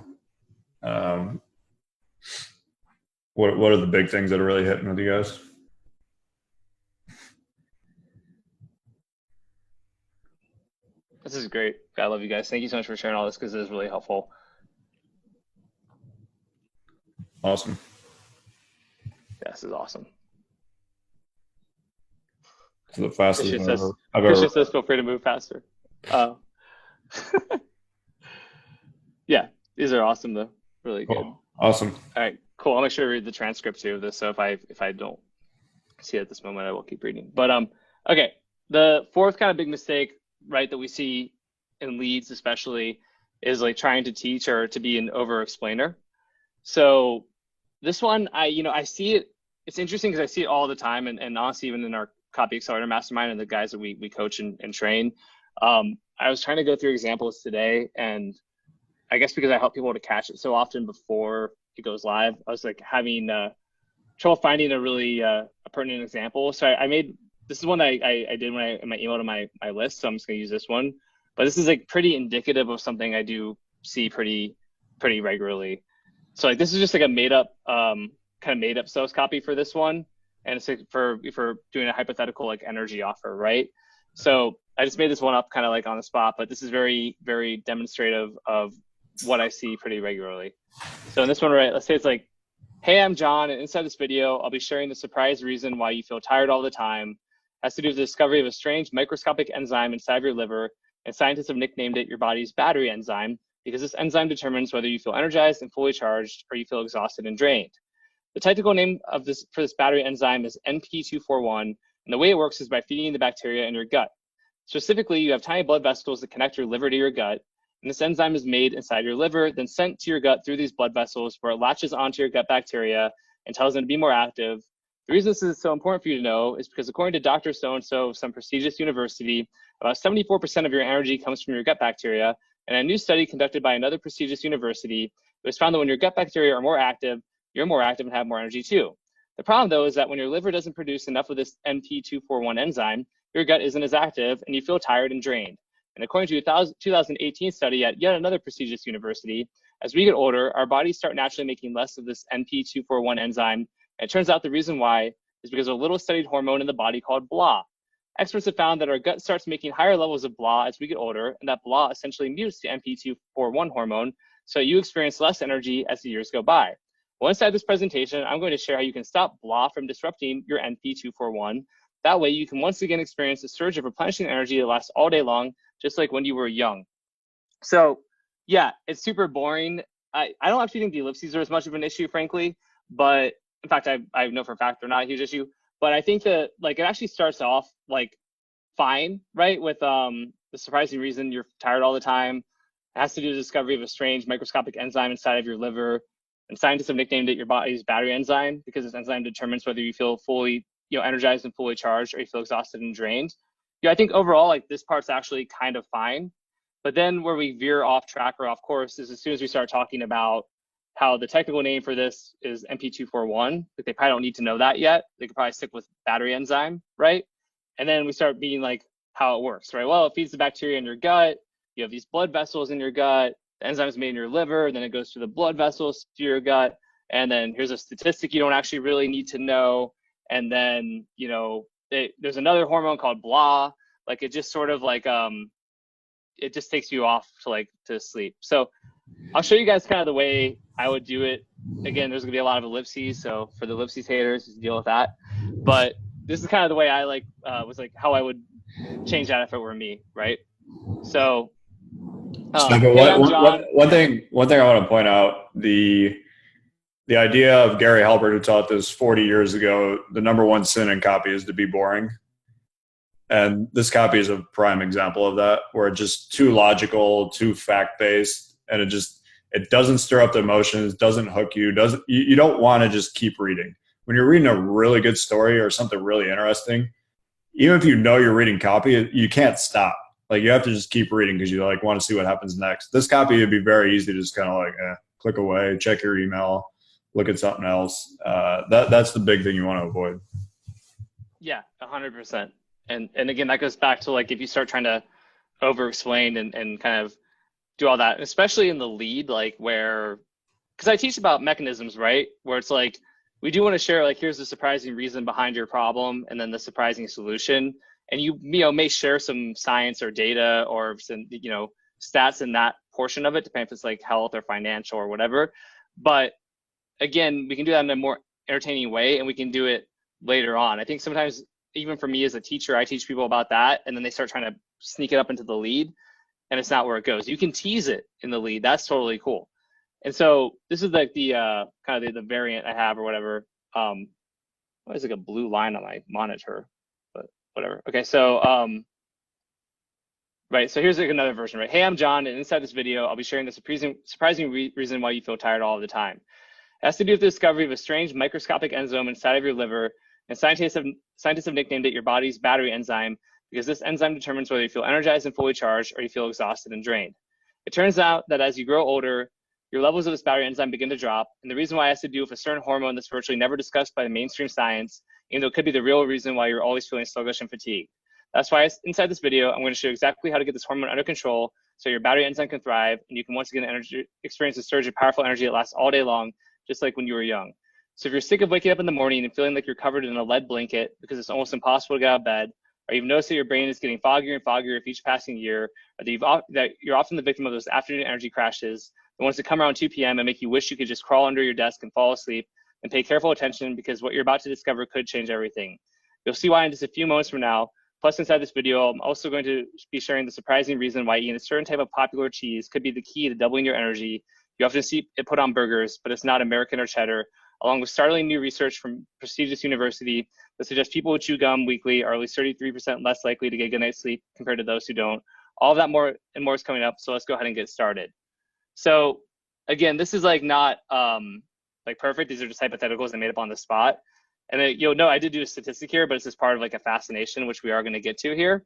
what are the big things that are really hitting with you guys. This is great. I love you guys. Thank you so much for sharing all this, because it is really helpful. Awesome. Yeah, this is awesome. It's the fastest Christian I've says, feel free to move faster. Yeah, these are awesome though. Really good. Cool. Awesome. All right, cool. I'll make sure to read the transcript too of this. So if I don't see it at this moment, I will keep reading. But okay. The fourth kind of big mistake, right, that we see in leads especially, is like trying to teach or to be an over explainer. So this one, I see it. It's interesting because I see it all the time, and honestly, even in our Copy Accelerator Mastermind and the guys that we coach and train. I was trying to go through examples today, and I guess because I help people to catch it so often before it goes live, I was like having trouble finding a really a pertinent example. So this is one I did when I emailed my list. So I'm just gonna use this one, but this is like pretty indicative of something I do see pretty regularly. So like this is just like a made up sales copy for this one, and it's like for doing a hypothetical like energy offer, right? So I just made this one up kind of like on the spot, but this is very, very demonstrative of what I see pretty regularly. So in this one, right, let's say it's like, hey, I'm John, and inside this video, I'll be sharing the surprise reason why you feel tired all the time. It has to do with the discovery of a strange microscopic enzyme inside of your liver, and scientists have nicknamed it your body's battery enzyme, because this enzyme determines whether you feel energized and fully charged or you feel exhausted and drained. The technical name of this for this battery enzyme is NP241, and the way it works is by feeding the bacteria in your gut. Specifically, you have tiny blood vessels that connect your liver to your gut, and this enzyme is made inside your liver, then sent to your gut through these blood vessels where it latches onto your gut bacteria and tells them to be more active. The reason this is so important for you to know is because according to Dr. So-and-so of some prestigious university, about 74% of your energy comes from your gut bacteria, and a new study conducted by another prestigious university, it was found that when your gut bacteria are more active, you're more active and have more energy too. The problem though is that when your liver doesn't produce enough of this NP241 enzyme, your gut isn't as active and you feel tired and drained. And according to a 2018 study at yet another prestigious university, as we get older, our bodies start naturally making less of this NP241 enzyme. And it turns out the reason why is because of a little studied hormone in the body called blah. Experts have found that our gut starts making higher levels of blah as we get older, and that blah essentially mutes the NP241 hormone, so you experience less energy as the years go by. Well, inside this presentation, I'm going to share how you can stop blah from disrupting your NP241. That way, you can once again experience a surge of replenishing energy that lasts all day long, just like when you were young. So, yeah, it's super boring. I don't actually think the ellipses are as much of an issue, frankly, but in fact, I know for a fact they're not a huge issue. But I think that like it actually starts off like fine, right? With the surprising reason you're tired all the time. It has to do with the discovery of a strange microscopic enzyme inside of your liver. And scientists have nicknamed it your body's battery enzyme because this enzyme determines whether you feel fully, energized and fully charged or you feel exhausted and drained. I think overall, like this part's actually kind of fine. But then where we veer off track or off course is as soon as we start talking about how the technical name for this is NP241, but they probably don't need to know that yet. They could probably stick with battery enzyme, right? And then we start being like how it works, right? Well, it feeds the bacteria in your gut. You have these blood vessels in your gut. The enzyme is made in your liver, then it goes through the blood vessels to your gut. And then here's a statistic you don't actually really need to know. And then, there's another hormone called blah. Like it just sort of like, it just takes you off to sleep. So I'll show you guys kind of the way I would do it. Again, there's gonna be a lot of ellipses. So for the ellipses haters, just deal with that. But this is kind of the way I how I would change that if it were me, right? So, one thing I want to point out, the idea of Gary Halbert, who taught this 40 years ago, the number one sin in copy is to be boring. And this copy is a prime example of that, where it's just too logical, too fact-based, and it doesn't stir up the emotions, doesn't hook you, you don't want to just keep reading. When you're reading a really good story or something really interesting, even if you know you're reading copy, you can't stop. Like you have to just keep reading because you want to see what happens next. This copy would be very easy to just kind of click away, check your email, look at something else. That's the big thing you want to avoid. Yeah, 100%. And again, that goes back to if you start trying to over explain and kind of do all that, especially in the lead, because I teach about mechanisms, right? Where it's we do want to share, here's the surprising reason behind your problem and then the surprising solution. And you may share some science or data or some, stats in that portion of it, depending if it's health or financial or whatever. But again, we can do that in a more entertaining way and we can do it later on. I think sometimes even for me as a teacher, I teach people about that and then they start trying to sneak it up into the lead and it's not where it goes. You can tease it in the lead. That's totally cool. And so this is the kind of the variant I have or whatever. There's a blue line on my monitor, but whatever. Okay, so right, so here's another version, right? Hey, I'm John, and inside this video, I'll be sharing the surprising reason why you feel tired all the time. It has to do with the discovery of a strange microscopic enzyme inside of your liver, and scientists have nicknamed it your body's battery enzyme because this enzyme determines whether you feel energized and fully charged or you feel exhausted and drained. It turns out that as you grow older, your levels of this battery enzyme begin to drop, and the reason why it has to do with a certain hormone that's virtually never discussed by the mainstream science, even though it could be the real reason why you're always feeling sluggish and fatigued. That's why inside this video, I'm going to show you exactly how to get this hormone under control so your battery enzyme can thrive and you can once again experience a surge of powerful energy that lasts all day long, just like when you were young. So if you're sick of waking up in the morning and feeling like you're covered in a lead blanket because it's almost impossible to get out of bed, or you've noticed that your brain is getting foggier and foggier with each passing year, or that you're often the victim of those afternoon energy crashes, the ones that come around 2 p.m. and make you wish you could just crawl under your desk and fall asleep, and pay careful attention because what you're about to discover could change everything. You'll see why in just a few moments from now, Plus, inside this video, I'm also going to be sharing the surprising reason why eating a certain type of popular cheese could be the key to doubling your energy. You often see it put on burgers, but it's not American or cheddar, along with startling new research from prestigious university that suggests people who chew gum weekly are at least 33% less likely to get a good night's sleep compared to those who don't. All of that more and more is coming up, so let's go ahead and get started. So again, this is like not like perfect. These are just hypotheticals I made up on the spot. And you'll know I did do a statistic here, but it's just part of like a fascination, which we are going to get to here.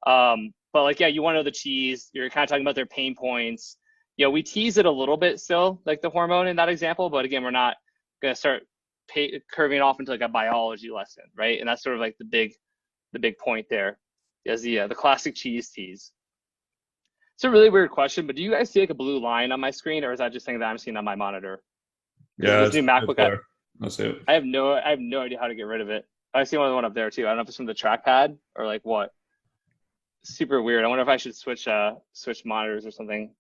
But like, yeah, you want to know the cheese. You're kind of talking about their pain points. We tease it a little bit still, like the hormone in that example. But again, we're not going to start curving off into like a biology lesson, right? And that's sort of like the big point there is the classic cheese tease. It's a really weird question, but do you guys see like a blue line on my screen, or is that just something that I'm seeing on my monitor? Yeah, this new MacBook. That's it. I have no idea how to get rid of it. I see one up there too. I don't know if it's from the trackpad or like what. Super weird. I wonder if I should switch monitors or something.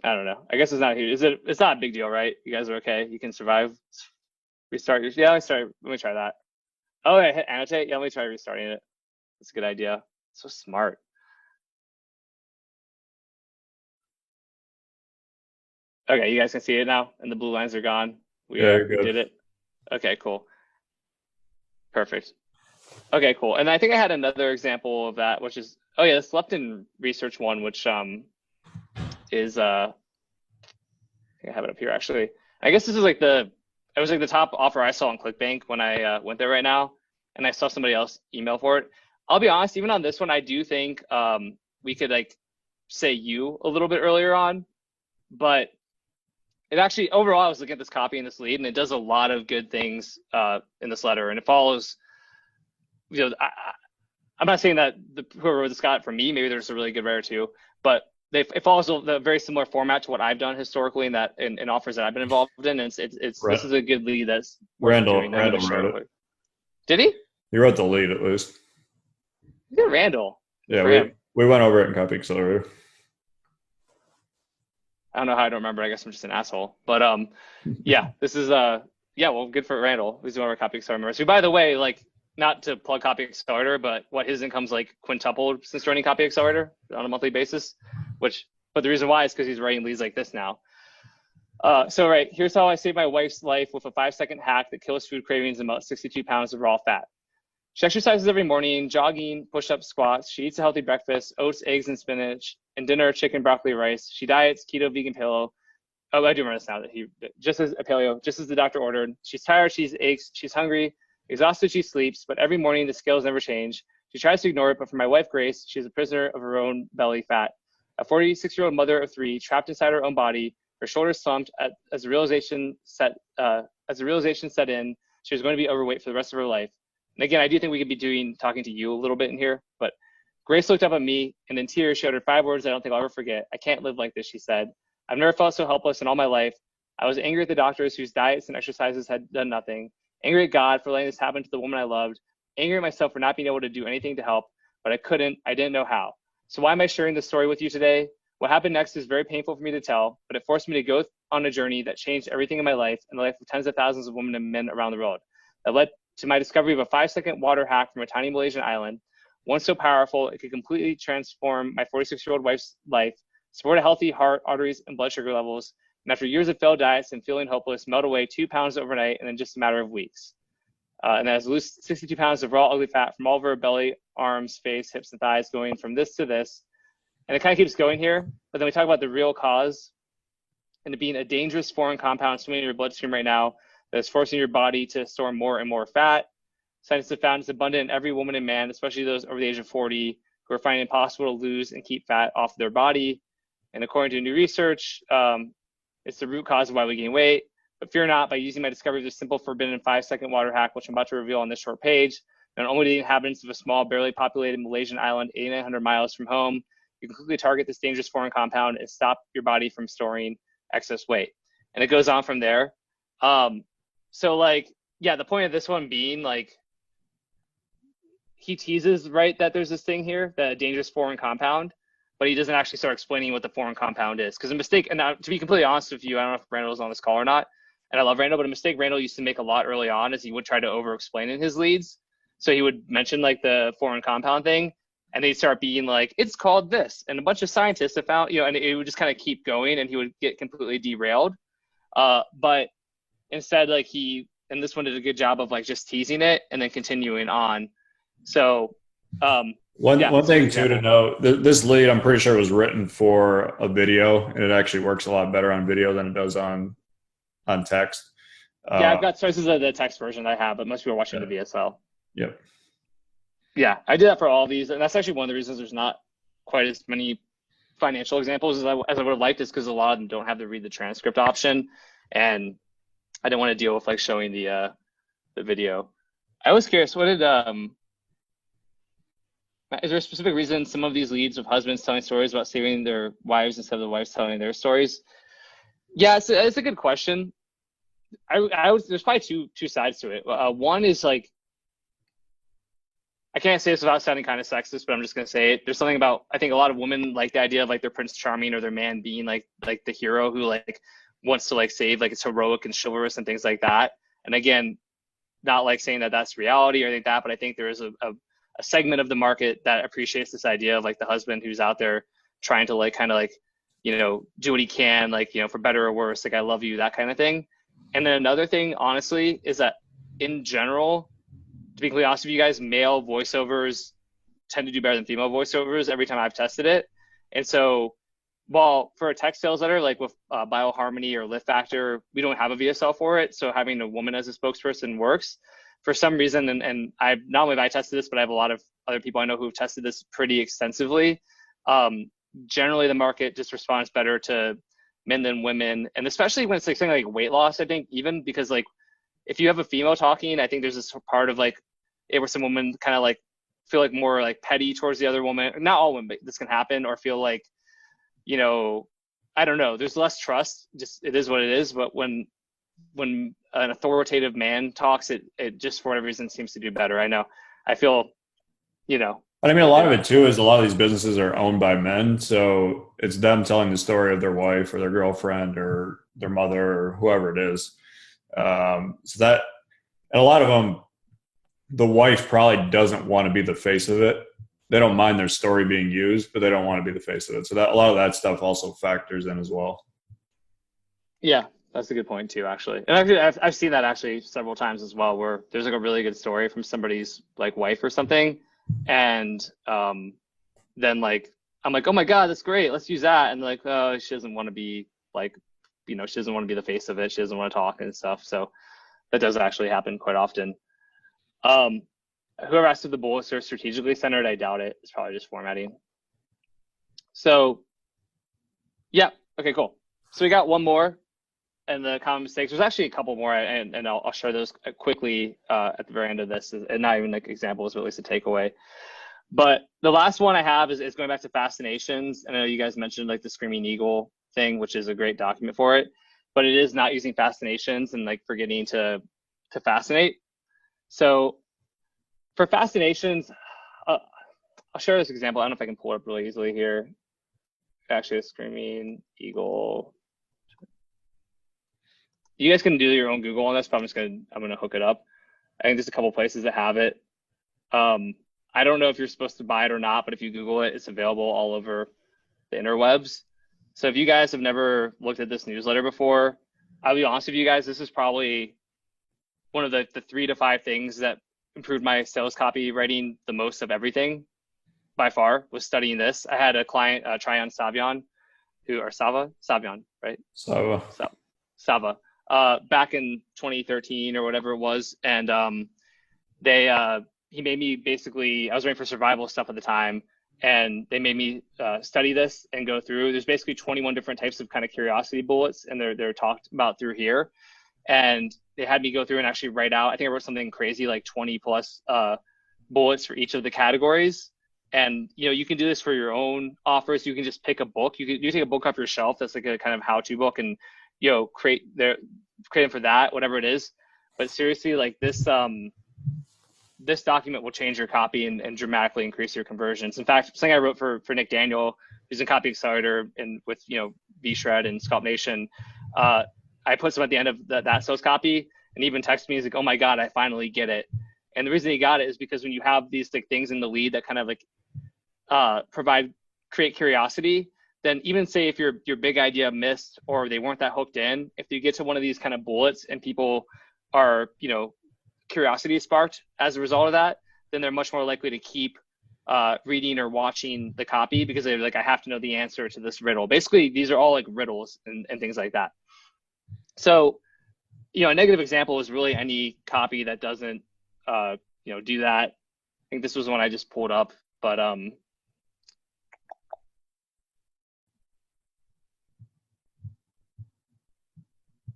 I don't know. I guess it's not huge. It's not a big deal, right? You guys are okay. You can survive. Restart your. Yeah, let me try that. Oh, I hit annotate. Yeah, let me try restarting it. That's a good idea. So smart. Okay, you guys can see it now, and the blue lines are gone. We did it. Okay, cool. Perfect. Okay, cool. And I think I had another example of that, which is, oh yeah, this leptin research one, which is I think I have it up here actually. I guess this is like it was like the top offer I saw on ClickBank when I went there right now, and I saw somebody else email for it. I'll be honest, even on this one, I do think we could like say you a little bit earlier on, but it actually, overall, I was looking at this copy and this lead, and it does a lot of good things in this letter, and it follows, I'm not saying that whoever wrote this got it from me, maybe there's a really good writer too, but it follows the very similar format to what I've done historically in offers that I've been involved in, and this is a good lead that's Randall wrote it. Did he? He wrote the lead at least. Yeah, Randall. Yeah, we went over it in Copy Accelerator. I don't know how I don't remember. I guess I'm just an asshole. But yeah, this is well, good for Randall. He's one of our Copy Accelerator members. Who, by the way, like, not to plug Copy Accelerator, but his income's like quintupled since joining Copy Accelerator on a monthly basis. But the reason why is because he's writing leads like this now. So right, here's how I saved my wife's life with a 5-second hack that kills food cravings and about 62 pounds of raw fat. She exercises every morning, jogging, push-ups, squats. She eats a healthy breakfast, oats, eggs, and spinach. And dinner, chicken, broccoli, rice. She diets keto, vegan, paleo. Oh, I do remember this now. Just as the doctor ordered. She's tired, she's aches, she's hungry, exhausted, she sleeps. But every morning the scales never change. She tries to ignore it, but for my wife Grace, she's a prisoner of her own belly fat. A 46-year-old mother of 3, trapped inside her own body. Her shoulders slumped as the realization set in. She was going to be overweight for the rest of her life. And again, I do think we could be talking to you a little bit in here, but Grace looked up at me and in tears she uttered 5 words I don't think I'll ever forget. I can't live like this, she said. I've never felt so helpless in all my life. I was angry at the doctors whose diets and exercises had done nothing. Angry at God for letting this happen to the woman I loved. Angry at myself for not being able to do anything to help, but I didn't know how. So why am I sharing this story with you today? What happened next is very painful for me to tell, but it forced me to go on a journey that changed everything in my life and the life of tens of thousands of women and men around the world. That led to my discovery of a 5-second water hack from a tiny Malaysian island. One so powerful, it could completely transform my 46-year-old wife's life, support a healthy heart, arteries, and blood sugar levels, and after years of failed diets and feeling hopeless, melt away 2 pounds overnight in just a matter of weeks. And that has lose 62 pounds of raw, ugly fat from all of her belly, arms, face, hips, and thighs, going from this to this. And it kind of keeps going here, but then we talk about the real cause, and it being a dangerous foreign compound swimming in your bloodstream right now that is forcing your body to store more and more fat. Scientists have found it's abundant in every woman and man, especially those over the age of 40 who are finding it impossible to lose and keep fat off their body. And according to new research, it's the root cause of why we gain weight. But fear not, by using my discovery of this simple, forbidden 5-second water hack, which I'm about to reveal on this short page, not only the inhabitants of a small, barely populated Malaysian island 800 miles from home, you can quickly target this dangerous foreign compound and stop your body from storing excess weight. And it goes on from there. So like, yeah, the point of this one being like, he teases, right, that there's this thing here, the dangerous foreign compound, but he doesn't actually start explaining what the foreign compound is. Because a mistake, and now, to be completely honest with you, I don't know if Randall's on this call or not, and I love Randall, but a mistake Randall used to make a lot early on is he would try to over-explain in his leads. So he would mention like the foreign compound thing, and they'd start being like, it's called this. And a bunch of scientists have found, and it would just kind of keep going, and he would get completely derailed. But instead, like and this one did a good job of like just teasing it and then continuing on. So, one thing too to know, this lead, I'm pretty sure was written for a video, and it actually works a lot better on video than it does on text. Yeah, I've got sources of the text version I have, but most people are watching the VSL. Yep. Yeah, I do that for all these, and that's actually one of the reasons there's not quite as many financial examples as I would have liked, is because a lot of them don't have the read the transcript option, and I didn't want to deal with like showing the video. I was curious, what did is there a specific reason some of these leads of husbands telling stories about saving their wives instead of the wives telling their stories? Yeah, it's a good question. There's probably two sides to it. One is like, I can't say this without sounding kind of sexist, but I'm just going to say it. There's something about, I think a lot of women like the idea of like their Prince Charming or their man being like the hero who like wants to like save, like it's heroic and chivalrous and things like that. And again, not like saying that that's reality or anything like that, but I think there is a segment of the market that appreciates this idea of like the husband who's out there trying to like kind of like, do what he can, like, for better or worse, like I love you, that kind of thing. And then another thing, honestly, is that in general, to be completely honest with you guys, male voiceovers tend to do better than female voiceovers every time I've tested it. And so while for a text sales letter, like with BioHarmony or Lift Factor, we don't have a VSL for it. So having a woman as a spokesperson works for some reason. And I not only have I tested this, but I have a lot of other people I know who've tested this pretty extensively. Generally, the market just responds better to men than women. And especially when it's like something like weight loss, I think, even because like, if you have a female talking, I think there's this part of like it where some women kind of like feel like more like petty towards the other woman. Not all women, but this can happen, or feel like, I don't know. There's less trust. Just it is what it is. But when an authoritative man talks, it just for whatever reason seems to do better. I know. I feel, But I mean, a lot of it too is a lot of these businesses are owned by men, so it's them telling the story of their wife or their girlfriend or their mother or whoever it is. So that, and a lot of them, the wife probably doesn't want to be the face of it. They don't mind their story being used, but they don't want to be the face of it. So that a lot of that stuff also factors in as well. Yeah, that's a good point too, actually. And actually, I've seen that actually several times as well, where there's like a really good story from somebody's like wife or something, and then like I'm like, oh my god, that's great, let's use that, and like, oh, she doesn't want to be like, she doesn't want to be the face of it. She doesn't want to talk and stuff. So that does actually happen quite often. Whoever asked if the bullets are strategically centered, I doubt it. It's probably just formatting. So yeah, okay, cool. So we got one more, and the common mistakes. There's actually a couple more, and I'll share those quickly at the very end of this, and not even like examples, but at least a takeaway. But the last one I have is going back to fascinations. I know you guys mentioned like the Screaming Eagle thing, which is a great document for it, but it is not using fascinations and like forgetting to fascinate. So for fascinations, I'll share this example. I don't know if I can pull it up really easily here. Actually, a Screaming Eagle. You guys can do your own Google on this, but I'm gonna hook it up. I think there's a couple places that have it. I don't know if you're supposed to buy it or not, but if you Google it, it's available all over the interwebs. So if you guys have never looked at this newsletter before, I'll be honest with you guys, this is probably one of the 3 to 5 things that improved my sales copywriting the most of everything by far, was studying this. I had a client, Tryon Savion, Savion, right? Sava, back in 2013 or whatever it was. And he made me basically, I was writing for survival stuff at the time, and they made me study this and go through. There's basically 21 different types of kind of curiosity bullets, and they're talked about through here. And they had me go through and actually write out, I think I wrote something crazy like 20 plus bullets for each of the categories. And you can do this for your own offers. You can just pick a book. You take a book off your shelf that's like a kind of how-to book, and create them for that, whatever it is. But seriously, like this document will change your copy and dramatically increase your conversions. In fact, something I wrote for Nick Daniel, who's in Copy Accelerator and with V-Shred and Scalp Nation, I put some at the end of that sales copy, and even texted me. He's like, "Oh my god, I finally get it." And the reason he got it is because when you have these like things in the lead that kind of like create curiosity, then even say if your big idea missed or they weren't that hooked in, if you get to one of these kind of bullets and people are, curiosity sparked as a result of that, then they're much more likely to keep reading or watching the copy because they're like, I have to know the answer to this riddle. Basically, these are all like riddles and things like that. So, a negative example is really any copy that doesn't, do that. I think this was one I just pulled up, but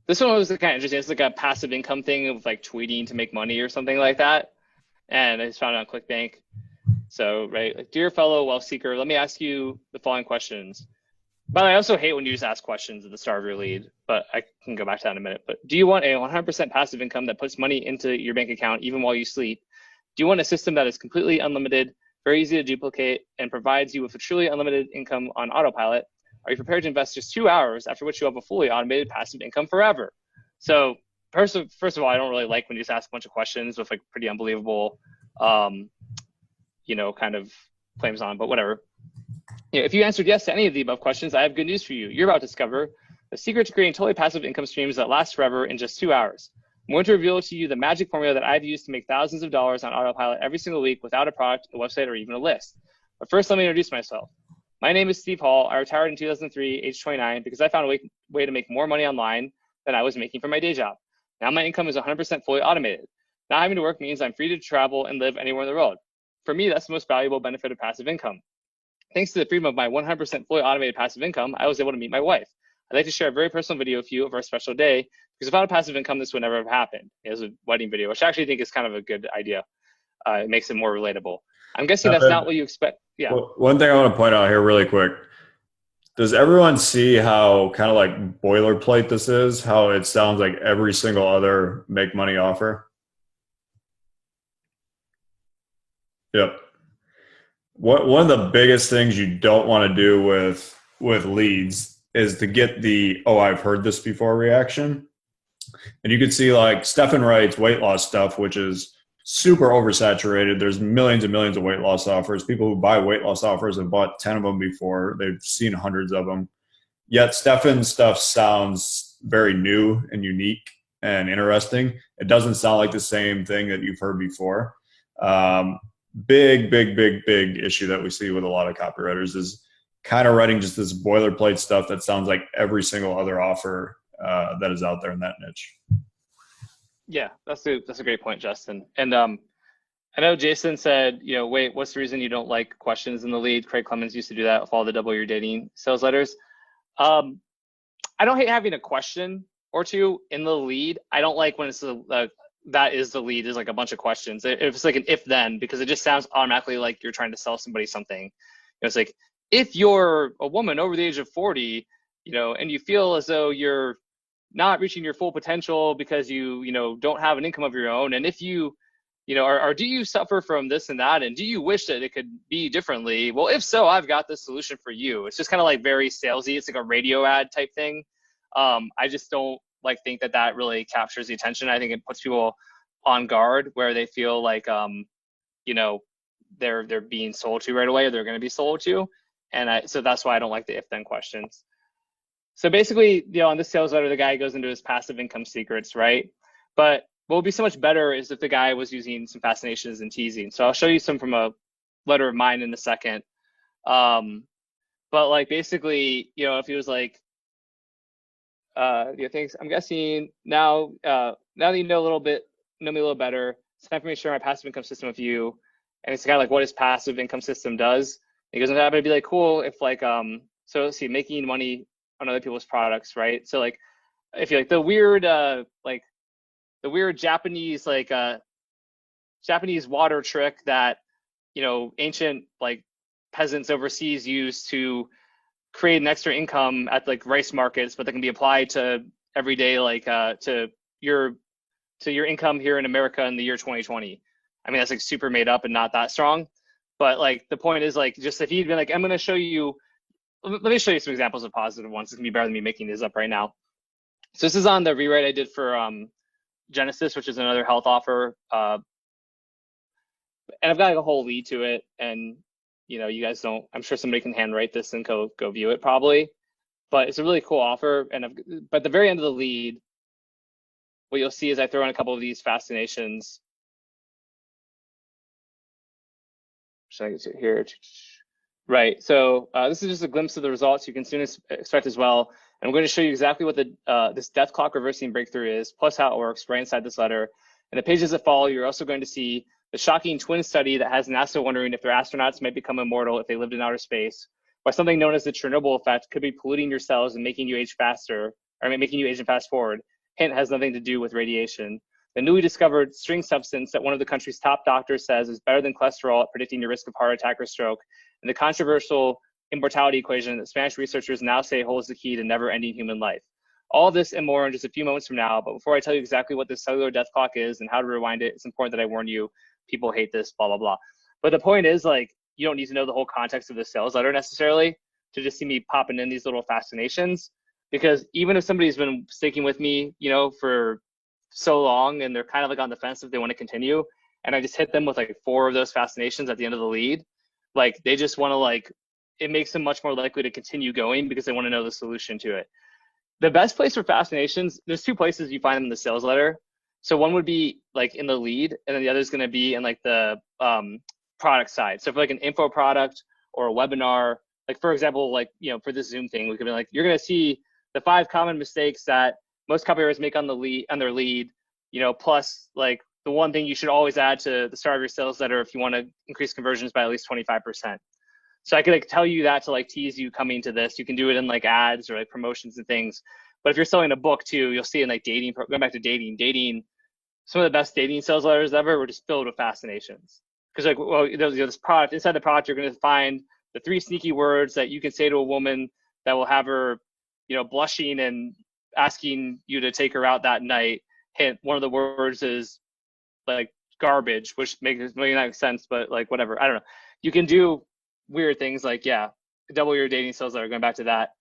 this one was kind of interesting. It's like a passive income thing of like tweeting to make money or something like that. And I just found it on ClickBank. So, right, like, dear fellow wealth seeker, let me ask you the following questions. By the way, I also hate when you just ask questions at the start of your lead, but I can go back to that in a minute. But do you want a 100% passive income that puts money into your bank account even while you sleep? Do you want a system that is completely unlimited, very easy to duplicate, and provides you with a truly unlimited income on autopilot? Are you prepared to invest just 2 hours, after which you have a fully automated passive income forever? So first of all, I don't really like when you just ask a bunch of questions with like pretty unbelievable, kind of claims on, but whatever. If you answered yes to any of the above questions, I have good news for you. You're about to discover the secret to creating totally passive income streams that last forever in just 2 hours. I'm going to reveal to you the magic formula that I've used to make thousands of dollars on autopilot every single week without a product, a website, or even a list. But first, let me introduce myself. My name is Steve Hall. I retired in 2003, age 29, because I found a way to make more money online than I was making from my day job. Now my income is 100% fully automated. Not having to work means I'm free to travel and live anywhere in the world. For me, that's the most valuable benefit of passive income. Thanks to the freedom of my 100% fully automated passive income, I was able to meet my wife. I'd like to share a very personal video with you of our special day, because without a passive income, this would never have happened. It was a wedding video, which I actually think is kind of a good idea. It makes it more relatable. I'm guessing that's not what you expect. Yeah. Well, one thing I want to point out here really quick. Does everyone see how kind of like boilerplate this is? How it sounds like every single other make money offer? Yep. One of the biggest things you don't want to do with leads is to get the, oh, I've heard this before reaction. And you could see like Stefan writes weight loss stuff, which is super oversaturated. There's millions and millions of weight loss offers. People who buy weight loss offers have bought 10 of them before. They've seen hundreds of them. Yet Stefan's stuff sounds very new and unique and interesting. It doesn't sound like the same thing that you've heard before. Big issue that we see with a lot of copywriters is kind of writing just this boilerplate stuff that sounds like every single other offer that is out there in that niche. Yeah, that's a great point, Justin. And I know Jason said, wait, what's the reason you don't like questions in the lead? Craig Clemens used to do that with all the Double Your Dating sales letters. I don't hate having a question or two in the lead. I don't like when it's that is the lead is like a bunch of questions. If it's like an if then, because it just sounds automatically like you're trying to sell somebody something. It's like, if you're a woman over the age of 40, and you feel as though you're not reaching your full potential because you don't have an income of your own, and if you or do you suffer from this and that, and do you wish that it could be differently? Well, if so, I've got this solution for you. It's just kind of like very salesy. It's like a radio ad type thing. I just don't think that really captures the attention. I think it puts people on guard where they feel like they're being sold to right away, or they're going to be sold to, and so that's why I don't like the if then questions. So basically, on this sales letter, the guy goes into his passive income secrets, right? But what would be so much better is if the guy was using some fascinations and teasing. So I'll show you some from a letter of mine in a second. But basically, if he was like, things, I'm guessing now that you know me a little better, it's time for me to share my passive income system with you. And it's kind of like what his passive income system does. He goes, I'm going to be like, cool, if so let's see, making money on other people's products, right? So if you the weird Japanese Japanese water trick that ancient peasants overseas use to create an extra income at rice markets, but that can be applied to everyday to your income here in America in the year 2020. I mean, that's super made up and not that strong, but the point is just if he'd been I'm going to show you. Let me show you some examples of positive ones. It's gonna be better than me making this up right now. So this is on the rewrite I did for Genesis, which is another health offer And I've got like a whole lead to it. And, you know, you guys don't, I'm sure somebody can handwrite this and go view it probably, but it's a really cool offer. But at the very end of the lead, what you'll see is I throw in a couple of these fascinations. Should I get to here? Right. So this is just a glimpse of the results you can soon expect as well. And I'm going to show you exactly what the this death clock reversing breakthrough is, plus how it works right inside this letter. And the pages that follow, you're also going to see the shocking twin study that has NASA wondering if their astronauts might become immortal if they lived in outer space, why something known as the Chernobyl effect could be polluting your cells and making you age faster, or making you age and fast forward. Hint, has nothing to do with radiation. The newly discovered string substance that one of the country's top doctors says is better than cholesterol at predicting your risk of heart attack or stroke, and the controversial immortality equation that Spanish researchers now say holds the key to never-ending human life. All of this and more in just a few moments from now, but before I tell you exactly what this cellular death clock is and how to rewind it, it's important that I warn you, people hate this, blah, blah, blah. But the point is, like, you don't need to know the whole context of the sales letter necessarily to just see me popping in these little fascinations, because even if somebody's been sticking with me, you know, for so long and they're kind of like on the fence if they want to continue, and I just hit them with like 4 of those fascinations at the end of the lead, like they just want to, like, it makes them much more likely to continue going because they want to know the solution to it. The best place for fascinations, there's 2 places you find them in the sales letter. So one would be like in the lead, and then the other is going to be in like the product side. So for like an info product or a webinar, like for example, like, you know, for this Zoom thing, we could be like, you're going to see the 5 common mistakes that most copywriters make on their lead, you know, plus like the one thing you should always add to the start of your sales letter if you want to increase conversions by at least 25%. So I could like tell you that to like tease you coming to this. You can do it in like ads or like promotions and things. But if you're selling a book too, you'll see in like dating, going back to dating, some of the best dating sales letters ever were just filled with fascinations. Because like, well, there's this product, inside the product, you're going to find the 3 sneaky words that you can say to a woman that will have her, you know, blushing and asking you to take her out that night. Hint, one of the words is like garbage, which makes really not sense, but like whatever, I don't know. You can do weird things like, yeah, double your dating sales letter, going back to that.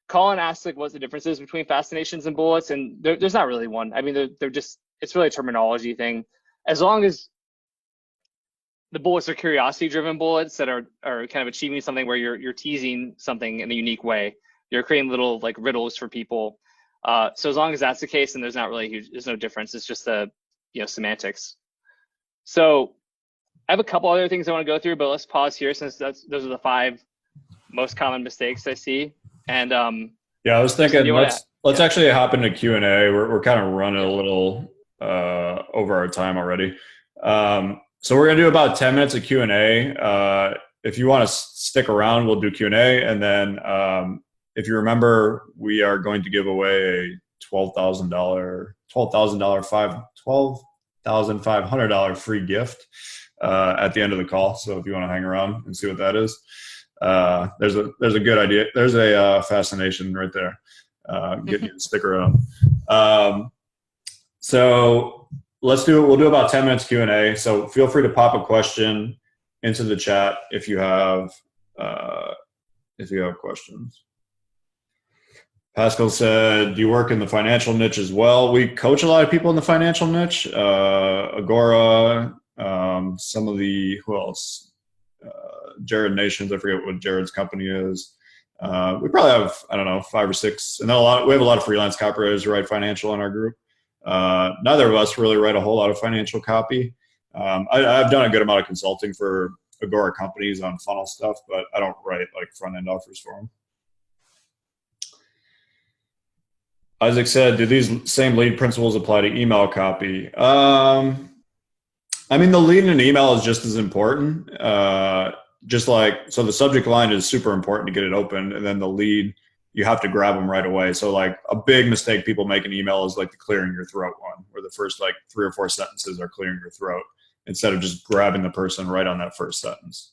Colin asked like what's the differences between fascinations and bullets, and there's not really one. I mean, they're just, it's really a terminology thing. As long as the bullets are curiosity driven bullets that are kind of achieving something where you're teasing something in a unique way. You're creating little like riddles for people. So as long as that's the case, then there's not really huge, there's no difference. It's just the, you know, semantics. So I have a couple other things I want to go through, but let's pause here since those are the 5 most common mistakes I see. And yeah, I was thinking let's actually hop into Q&A. We're kind of running a little over our time already. So we're gonna do about 10 minutes of Q&A. If you want to stick around, we'll do Q&A, and then if you remember, we are going to give away a $12,500 free gift at the end of the call. So if you want to hang around and see what that is, there's a good idea. There's a fascination right there. Get you to stick around. So let's do it. We'll do about 10 minutes Q&A. So feel free to pop a question into the chat if you have questions. Pascal said, do you work in the financial niche as well? We coach a lot of people in the financial niche. Agora, some of the, who else? Jared Nations, I forget what Jared's company is. We probably have, I don't know, 5 or 6. And then we have a lot of freelance copywriters who write financial in our group. Neither of us really write a whole lot of financial copy. I've done a good amount of consulting for Agora companies on funnel stuff, but I don't write like front-end offers for them. Isaac said, do these same lead principles apply to email copy? I mean, the lead in an email is just as important. Just like, so the subject line is super important to get it open, and then the lead, you have to grab them right away. So like a big mistake people make in email is like the clearing your throat one, where the first like 3 or 4 sentences are clearing your throat instead of just grabbing the person right on that first sentence.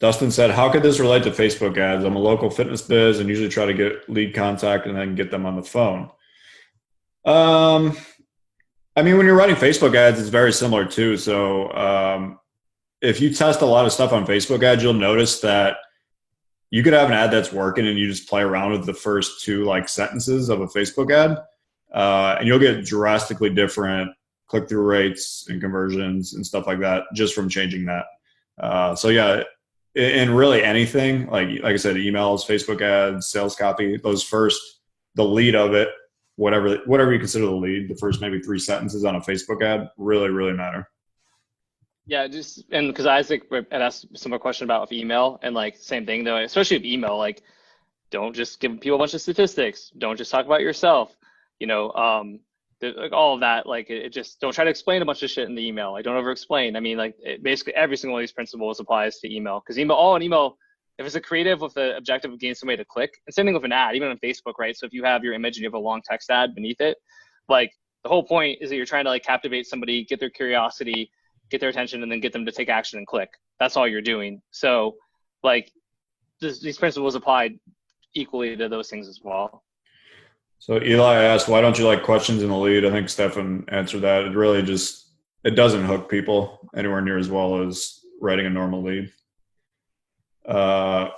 Dustin said, how could this relate to Facebook ads? I'm a local fitness biz and usually try to get lead contact and then get them on the phone. I mean, when you're running Facebook ads, it's very similar too. So if you test a lot of stuff on Facebook ads, you'll notice that you could have an ad that's working and you just play around with the first 2 like sentences of a Facebook ad. and you'll get drastically different click-through rates and conversions and stuff like that just from changing that. So yeah, in really anything, like I said, emails, Facebook ads, sales copy, those first, the lead of it, whatever you consider the lead, the first maybe 3 sentences on a Facebook ad really, really matter. Yeah, and because Isaac had asked a similar question about email, and like same thing though, especially with email, like don't just give people a bunch of statistics. Don't just talk about yourself. Like all of that, like it just don't try to explain a bunch of shit in the email. Like don't over explain. I mean, like basically every single one of these principles applies to email, because an email, if it's a creative with the objective of getting somebody to click, and same thing with an ad, even on Facebook, right? So if you have your image and you have a long text ad beneath it, like the whole point is that you're trying to like captivate somebody, get their curiosity, get their attention, and then get them to take action and click. That's all you're doing. So like these principles apply equally to those things as well. So Eli asked, why don't you like questions in the lead? I think Stefan answered that. It really just, it doesn't hook people anywhere near as well as writing a normal lead.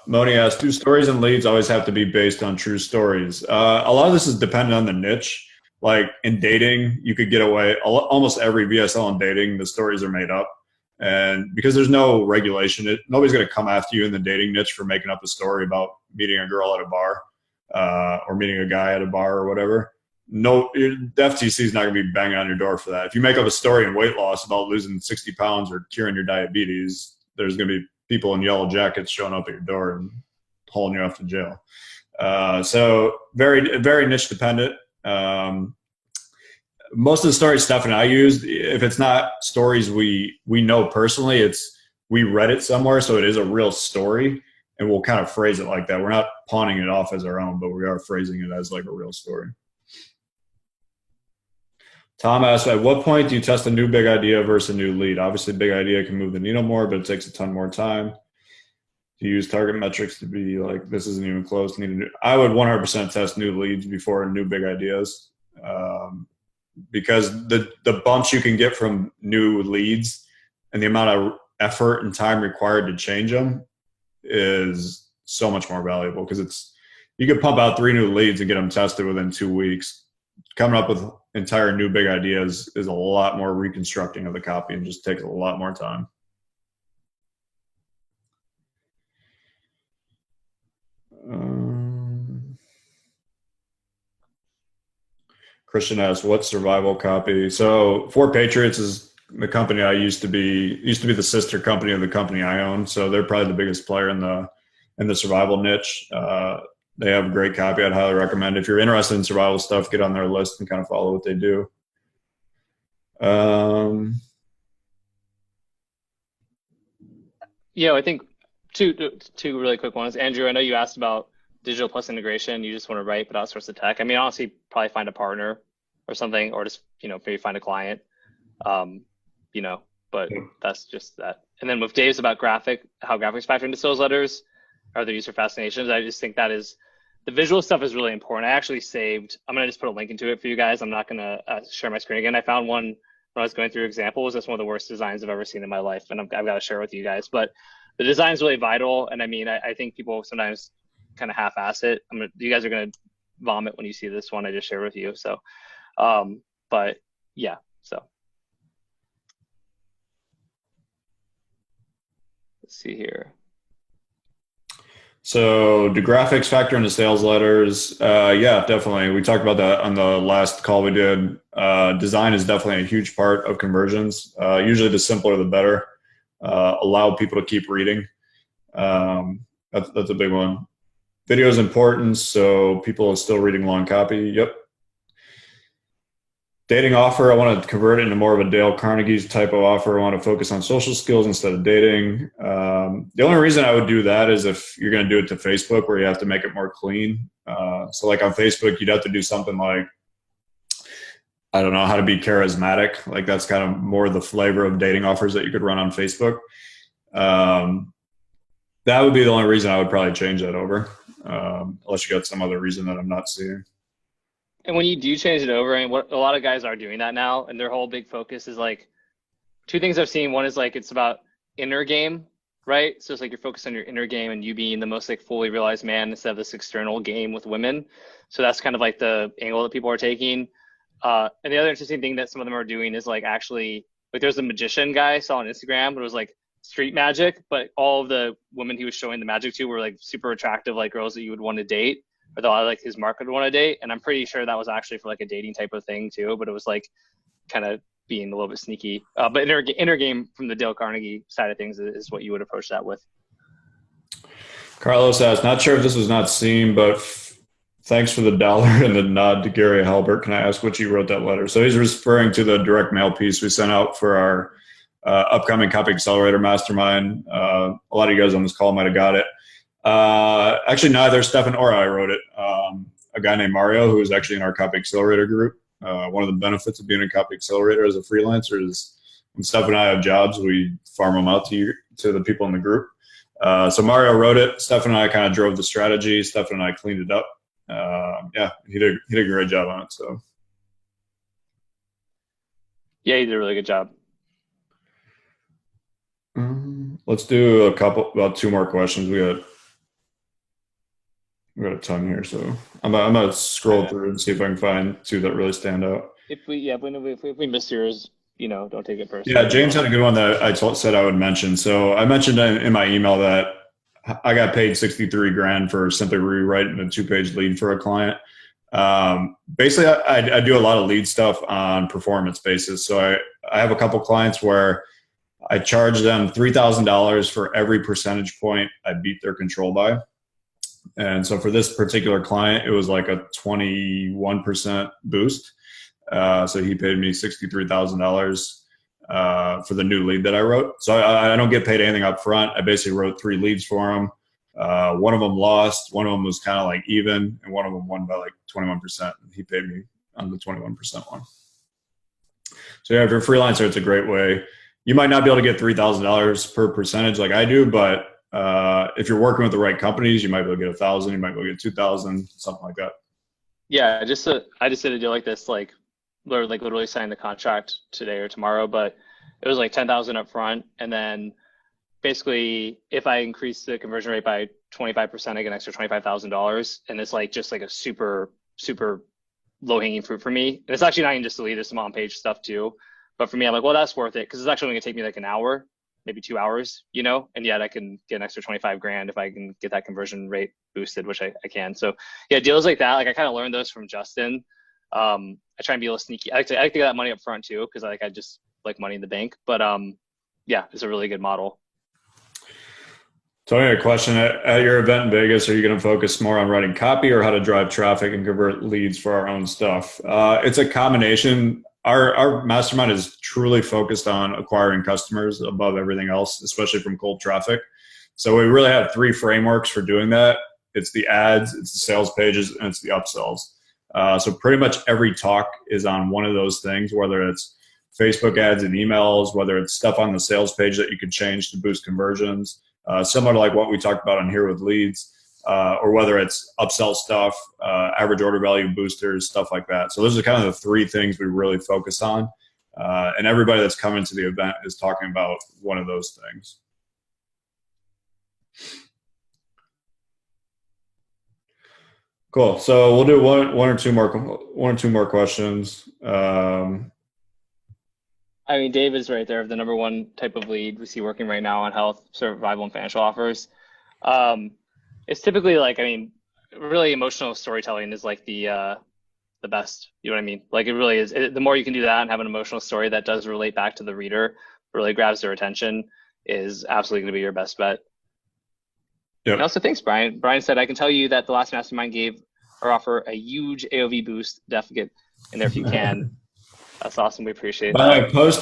Moni asked, do stories and leads always have to be based on true stories? A lot of this is dependent on the niche. Like in dating, you could get away, almost every VSL in dating, the stories are made up. And because there's no regulation, nobody's going to come after you in the dating niche for making up a story about meeting a girl at a bar. Or meeting a guy at a bar or whatever. No, the FTC is not going to be banging on your door for that. If you make up a story in weight loss about losing 60 pounds or curing your diabetes, there's going to be people in yellow jackets showing up at your door and hauling you off to jail. So very, very niche dependent. Most of the stories Steph and I use, if it's not stories we know personally, it's we read it somewhere, so it is a real story. And we'll kind of phrase it like that. We're not pawning it off as our own, but we are phrasing it as like a real story. Tom asked, at what point do you test a new big idea versus a new lead? Obviously, big idea can move the needle more, but it takes a ton more time. Do you use target metrics to be like, this isn't even close? I would 100% test new leads before new big ideas, because the bumps you can get from new leads and the amount of effort and time required to change them is so much more valuable, because you could pump out 3 new leads and get them tested within 2 weeks. Coming up with entire new big ideas is a lot more reconstructing of the copy and just takes a lot more time. Christian asks, what's survival copy? So 4 Patriots is the company I used to be the sister company of the company I own. So they're probably the biggest player in the survival niche. They have great copy. I'd highly recommend. If you're interested in survival stuff, get on their list and kind of follow what they do. Yeah, I think two really quick ones. Andrew, I know you asked about digital plus integration. You just want to write but outsource the tech. I mean, honestly, probably find a partner or something, or just maybe find a client. But that's just that. And then with Dave's about how graphics factor into sales letters, or the user fascinations, I just think that is, the visual stuff is really important. I actually I'm going to just put a link into it for you guys. I'm not going to share my screen again. I found one when I was going through examples. That's one of the worst designs I've ever seen in my life, and I've got to share with you guys. But the design is really vital, and I mean, I think people sometimes kind of half-ass it. You guys are going to vomit when you see this one I just shared with you. So, but yeah, so. Let's see here. So do graphics factor into sales letters? Yeah, definitely. We talked about that on the last call we did. Design is definitely a huge part of conversions. Usually the simpler, the better. Allow people to keep reading. That's a big one. Video is important, so people are still reading long copy. Yep. Dating offer, I want to convert it into more of a Dale Carnegie's type of offer. I want to focus on social skills instead of dating. The only reason I would do that is if you're going to do it to Facebook, where you have to make it more clean. So like on Facebook, you'd have to do something like, I don't know, how to be charismatic. Like that's kind of more the flavor of dating offers that you could run on Facebook. That would be the only reason I would probably change that over, unless you got some other reason that I'm not seeing. And when you do change it over, and what a lot of guys are doing that now, and their whole big focus is like 2 things I've seen. One is like it's about inner game, right? So it's like you're focused on your inner game and you being the most like fully realized man instead of this external game with women. So that's kind of like the angle that people are taking. And the other interesting thing that some of them are doing is like actually, like there's a magician guy I saw on Instagram, but it was like street magic, but all of the women he was showing the magic to were like super attractive, like girls that you would want to date, or that like his market would want to date. And I'm pretty sure that was actually for like a dating type of thing too, but it was like kind of being a little bit sneaky. But inner game from the Dale Carnegie side of things is what you would approach that with. Carlos asks, not sure if this was not seen, but thanks for the dollar and the nod to Gary Halbert. Can I ask what you wrote that letter? So he's referring to the direct mail piece we sent out for our upcoming Copy Accelerator Mastermind. A lot of you guys on this call might have got it. Actually, neither Stefan or I wrote it. A guy named Mario, who is actually in our Copy Accelerator group. One of the benefits of being a Copy Accelerator as a freelancer is when Steph and I have jobs, we farm them out to the people in the group. So Mario wrote it. Stefan and I kind of drove the strategy. Stefan and I cleaned it up. Yeah, he did a great job on it. So yeah, he did a really good job. Let's do about two more questions. We got a ton here, so I'm gonna scroll through and see if I can find two that really stand out. If we miss yours, don't take it personally. Yeah, James had a good one that I said I would mention. So I mentioned in my email that I got paid $63,000 for simply rewriting a 2-page lead for a client. Basically, I do a lot of lead stuff on performance basis. So I have a couple clients where I charge them $3,000 for every percentage point I beat their control by. And so for this particular client, it was like a 21% boost. So he paid me $63,000 for the new lead that I wrote. So I don't get paid anything up front. I basically wrote 3 leads for him. One of them lost. One of them was kind of like even, and one of them won by like 21%. He paid me on the 21% one. So yeah, if you're a freelancer, it's a great way. You might not be able to get $3,000 per percentage like I do, but if you're working with the right companies, you might be able to get 1,000. You might be able to get 2,000, something like that. Yeah, I just did a deal like this, like literally signed the contract today or tomorrow, but it was like 10,000 up front, and then basically if I increase the conversion rate by 25%, I get an extra $25,000, and it's like just like a super low hanging fruit for me. And it's actually not even just the lead, there's some on page stuff too. But for me, I'm like, well, that's worth it because it's actually only gonna take me like an hour, maybe 2 hours, and yet I can get an extra $25,000 if I can get that conversion rate boosted, which I can. So yeah, deals like that, like I kind of learned those from Justin. I try and be a little sneaky. I like to get that money up front too, because I just like money in the bank. But yeah, it's a really good model. Tony, a question. At your event in Vegas, are you going to focus more on writing copy or how to drive traffic and convert leads for our own stuff? It's a combination. Our mastermind is truly focused on acquiring customers above everything else, especially from cold traffic. So we really have 3 frameworks for doing that. It's the ads, it's the sales pages, and it's the upsells. So pretty much every talk is on one of those things, whether it's Facebook ads and emails, whether it's stuff on the sales page that you can change to boost conversions, similar to like what we talked about on here with leads, or whether it's upsell stuff, average order value boosters, stuff like that. So those are kind of the 3 things we really focus on. And everybody that's coming to the event is talking about one of those things. Cool. So we'll do one or two more questions. I mean, David's right there. The number one type of lead we see working right now on health, survival, and financial offers. It's typically like, I mean, really emotional storytelling is like the best. You know what I mean? Like it really is. The more you can do that and have an emotional story that does relate back to the reader, really grabs their attention, is absolutely going to be your best bet. Yep. And also, thanks, Brian. Brian said, I can tell you that the last mastermind gave our offer a huge AOV boost. Definitely get in there if you can. That's awesome. We appreciate that. Post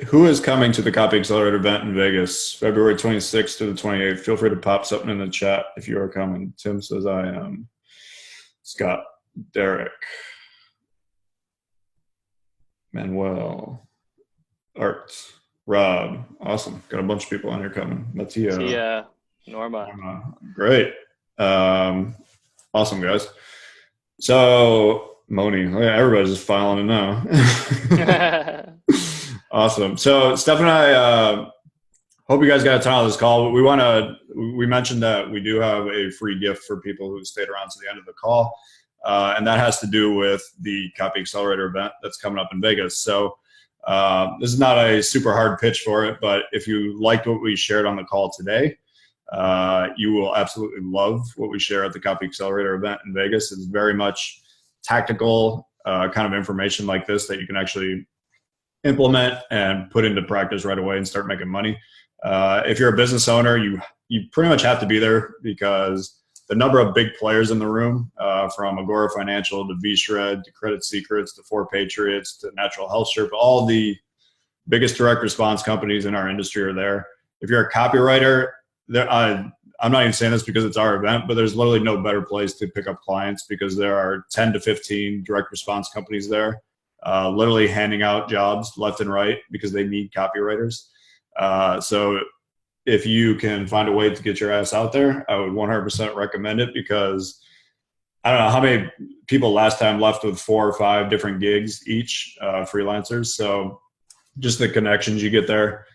who is coming to the Copy Accelerator event in Vegas, February 26th to the 28th. Feel free to pop something in the chat if you are coming. Tim says I am. Scott, Derek, Manuel, Art, Rob. Awesome. Got a bunch of people on here coming. Mattia. Norma. Great. Awesome, guys. So, Moni, everybody's just filing in now. Awesome. So, Steph and I hope you guys got a ton out of this call. We mentioned that we do have a free gift for people who stayed around to the end of the call. And that has to do with the Copy Accelerator event that's coming up in Vegas. So this is not a super hard pitch for it, but if you liked what we shared on the call today, you will absolutely love what we share at the Copy Accelerator event in Vegas. It's very much tactical kind of information like this that you can actually implement and put into practice right away and start making money. If you're a business owner, you pretty much have to be there because the number of big players in the room, from Agora Financial to V-Shred to Credit Secrets to 4Patriots to Natural Health Sherpa, all the biggest direct response companies in our industry are there. If you're a copywriter, I'm not even saying this because it's our event, but there's literally no better place to pick up clients because there are 10 to 15 direct response companies there, literally handing out jobs left and right because they need copywriters. So if you can find a way to get your ass out there, I would 100% recommend it because I don't know how many people last time left with 4 or 5 different gigs each, freelancers. So just the connections you get there